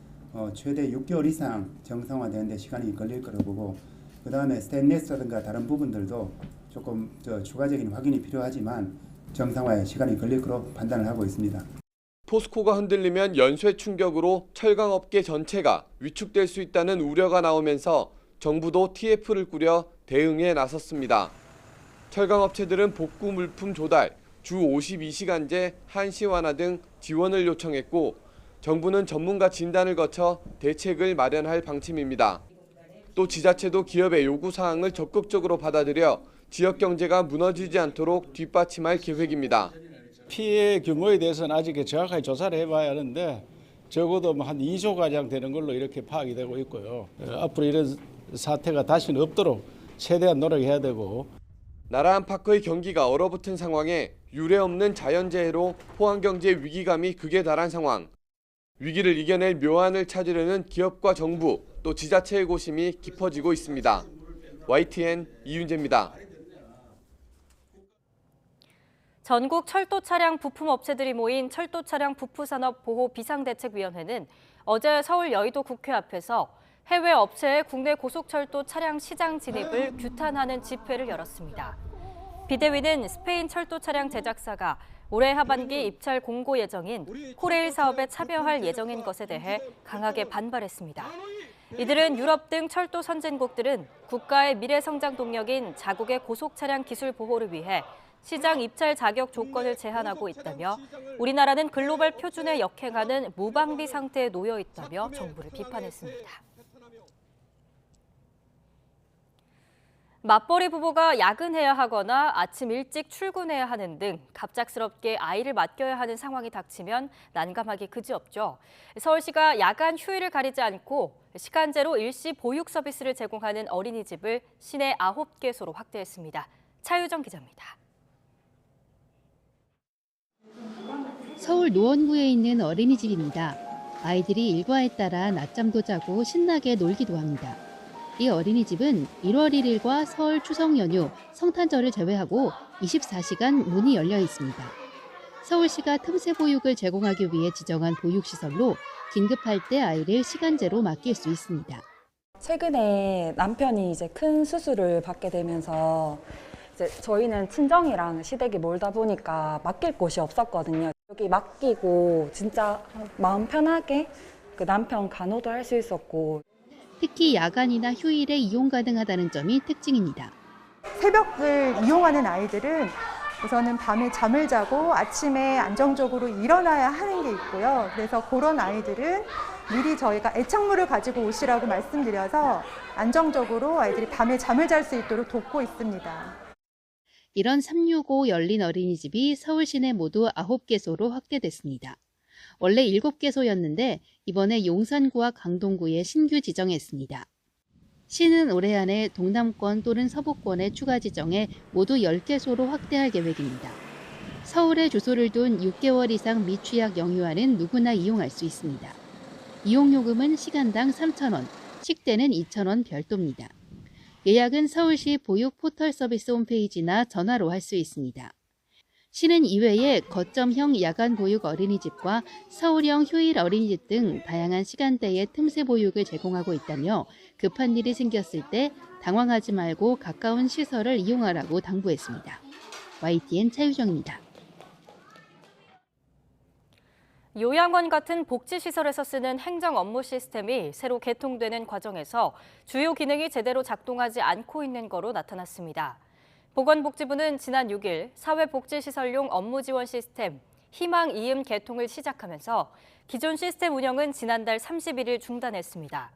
최대 6개월 이상 정상화되는 데 시간이 걸릴 거라고 보고 그다음에 스테인리스라든가 다른 부분들도 조금 추가적인 확인이 필요하지만 정상화에 시간이 걸릴 거로 판단을 하고 있습니다. 포스코가 흔들리면 연쇄 충격으로 철강업계 전체가 위축될 수 있다는 우려가 나오면서 정부도 TF를 꾸려 대응에 나섰습니다. 철강업체들은 복구 물품 조달, 주 52시간제 한시 완화 등 지원을 요청했고 정부는 전문가 진단을 거쳐 대책을 마련할 방침입니다. 또 지자체도 기업의 요구사항을 적극적으로 받아들여 지역 경제가 무너지지 않도록 뒷받침할 계획입니다. 피해 규모에 대해서는 아직 정확하게 조사를 해봐야 하는데 적어도 한 2조 가량 되는 걸로 이렇게 파악이 되고 있고요. 앞으로 이런 사태가 다시는 없도록 최대한 노력해야 되고. 나라한 파크의 경기가 얼어붙은 상황에 유례없는 자연재해로 포항경제 위기감이 극에 달한 상황. 위기를 이겨낼 묘안을 찾으려는 기업과 정부, 또 지자체의 고심이 깊어지고 있습니다. YTN 이윤재입니다. 전국 철도 차량 부품 업체들이 모인 철도 차량 부품산업 보호 비상대책위원회는 어제 서울 여의도 국회 앞에서 해외 업체의 국내 고속철도 차량 시장 진입을 규탄하는 집회를 열었습니다. 비대위는 스페인 철도 차량 제작사가 올해 하반기 입찰 공고 예정인 코레일 사업에 참여할 예정인 것에 대해 강하게 반발했습니다. 이들은 유럽 등 철도 선진국들은 국가의 미래 성장 동력인 자국의 고속 차량 기술 보호를 위해 시장 입찰 자격 조건을 제한하고 있다며 우리나라는 글로벌 표준에 역행하는 무방비 상태에 놓여 있다며 정부를 비판했습니다. 맞벌이 부부가 야근해야 하거나 아침 일찍 출근해야 하는 등 갑작스럽게 아이를 맡겨야 하는 상황이 닥치면 난감하기 그지없죠. 서울시가 야간 휴일을 가리지 않고 시간제로 일시 보육 서비스를 제공하는 어린이집을 시내 9개소로 확대했습니다. 차유정 기자입니다. 서울 노원구에 있는 어린이집입니다. 아이들이 일과에 따라 낮잠도 자고 신나게 놀기도 합니다. 이 어린이집은 1월 1일과 설 추석 연휴, 성탄절을 제외하고 24시간 문이 열려 있습니다. 서울시가 틈새 보육을 제공하기 위해 지정한 보육시설로 긴급할 때 아이를 시간제로 맡길 수 있습니다. 최근에 남편이 이제 큰 수술을 받게 되면서 이제 저희는 친정이랑 시댁이 멀다 보니까 맡길 곳이 없었거든요. 여기 맡기고 진짜 마음 편하게 그 남편 간호도 할 수 있었고. 특히 야간이나 휴일에 이용 가능하다는 점이 특징입니다. 새벽을 이용하는 아이들은 우선은 밤에 잠을 자고 아침에 안정적으로 일어나야 하는 게 있고요. 그래서 그런 아이들은 미리 저희가 애착물을 가지고 오시라고 말씀드려서 안정적으로 아이들이 밤에 잠을 잘 수 있도록 돕고 있습니다. 이런 365 열린 어린이집이 서울 시내 모두 9개소로 확대됐습니다. 원래 7개소였는데 이번에 용산구와 강동구에 신규 지정했습니다. 시는 올해 안에 동남권 또는 서부권에 추가 지정해 모두 10개소로 확대할 계획입니다. 서울에 주소를 둔 6개월 이상 미취학 영유아는 누구나 이용할 수 있습니다. 이용요금은 시간당 3,000원, 식대는 2,000원 별도입니다. 예약은 서울시 보육 포털 서비스 홈페이지나 전화로 할 수 있습니다. 시는 이외에 거점형 야간 보육 어린이집과 서울형 휴일 어린이집 등 다양한 시간대에 틈새 보육을 제공하고 있다며 급한 일이 생겼을 때 당황하지 말고 가까운 시설을 이용하라고 당부했습니다. YTN 차유정입니다. 요양원 같은 복지시설에서 쓰는 행정 업무 시스템이 새로 개통되는 과정에서 주요 기능이 제대로 작동하지 않고 있는 거로 나타났습니다. 보건복지부는 지난 6일 사회복지시설용 업무 지원 시스템 희망 이음 개통을 시작하면서 기존 시스템 운영은 지난달 31일 중단했습니다.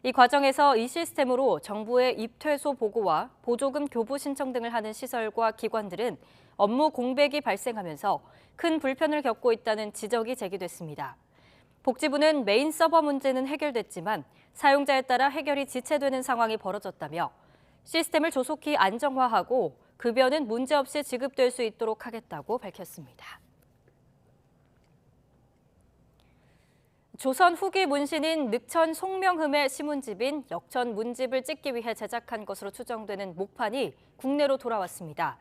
이 과정에서 이 시스템으로 정부의 입퇴소 보고와 보조금 교부 신청 등을 하는 시설과 기관들은 업무 공백이 발생하면서 큰 불편을 겪고 있다는 지적이 제기됐습니다. 복지부는 메인 서버 문제는 해결됐지만 사용자에 따라 해결이 지체되는 상황이 벌어졌다며 시스템을 조속히 안정화하고 급여는 문제없이 지급될 수 있도록 하겠다고 밝혔습니다. 조선 후기 문신인 늑천 송명흠의 시문집인 역천 문집을 찍기 위해 제작한 것으로 추정되는 목판이 국내로 돌아왔습니다.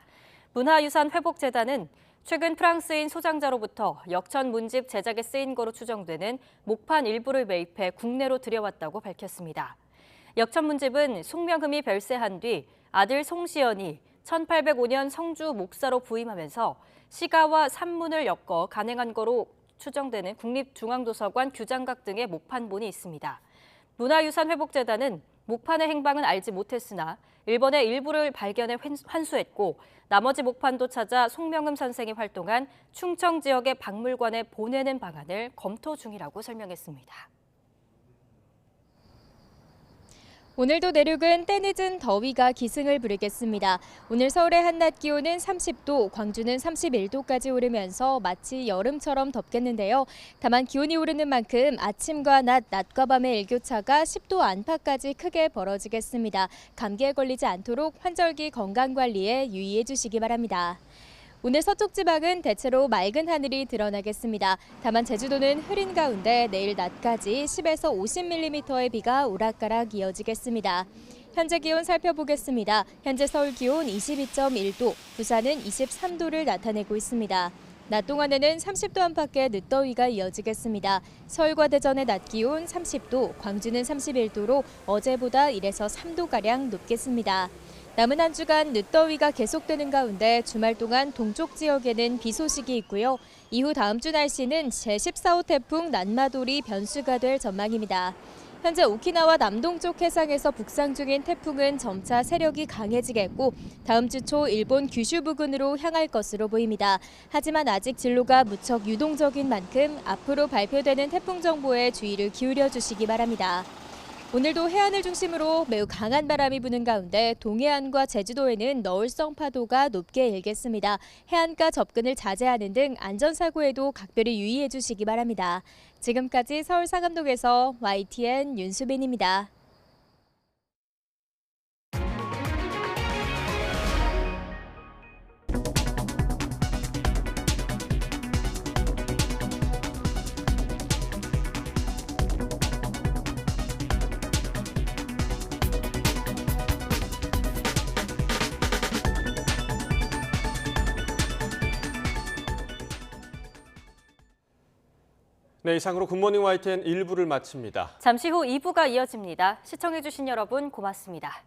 문화유산회복재단은 최근 프랑스인 소장자로부터 역천 문집 제작에 쓰인 거로 추정되는 목판 일부를 매입해 국내로 들여왔다고 밝혔습니다. 역천 문집은 송명흠이 별세한 뒤 아들 송시연이 1805년 성주 목사로 부임하면서 시가와 산문을 엮어 간행한 거로 추정되는 국립중앙도서관 규장각 등의 목판본이 있습니다. 문화유산회복재단은 목판의 행방은 알지 못했으나 일본의 일부를 발견해 환수했고 나머지 목판도 찾아 송명흠 선생이 활동한 충청 지역의 박물관에 보내는 방안을 검토 중이라고 설명했습니다. 오늘도 내륙은 때늦은 더위가 기승을 부리겠습니다. 오늘 서울의 한낮 기온은 30도, 광주는 31도까지 오르면서 마치 여름처럼 덥겠는데요. 다만 기온이 오르는 만큼 아침과 낮과 밤의 일교차가 10도 안팎까지 크게 벌어지겠습니다. 감기에 걸리지 않도록 환절기 건강관리에 유의해 주시기 바랍니다. 오늘 서쪽 지방은 대체로 맑은 하늘이 드러나겠습니다. 다만 제주도는 흐린 가운데 내일 낮까지 10에서 50mm의 비가 오락가락 이어지겠습니다. 현재 기온 살펴보겠습니다. 현재 서울 기온 22.1도, 부산은 23도를 나타내고 있습니다. 낮 동안에는 30도 안팎의 늦더위가 이어지겠습니다. 서울과 대전의 낮 기온 30도, 광주는 31도로 어제보다 1에서 3도가량 높겠습니다. 남은 한 주간 늦더위가 계속되는 가운데 주말 동안 동쪽 지역에는 비 소식이 있고요. 이후 다음 주 날씨는 제14호 태풍 난마돌이 변수가 될 전망입니다. 현재 오키나와 남동쪽 해상에서 북상 중인 태풍은 점차 세력이 강해지겠고 다음 주 초 일본 규슈 부근으로 향할 것으로 보입니다. 하지만 아직 진로가 무척 유동적인 만큼 앞으로 발표되는 태풍 정보에 주의를 기울여 주시기 바랍니다. 오늘도 해안을 중심으로 매우 강한 바람이 부는 가운데 동해안과 제주도에는 너울성 파도가 높게 일겠습니다. 해안가 접근을 자제하는 등 안전사고에도 각별히 유의해 주시기 바랍니다. 지금까지 서울 상암동에서 YTN 윤수빈입니다. 네, 이상으로 굿모닝 YTN 1부를 마칩니다. 잠시 후 2부가 이어집니다. 시청해주신 여러분 고맙습니다.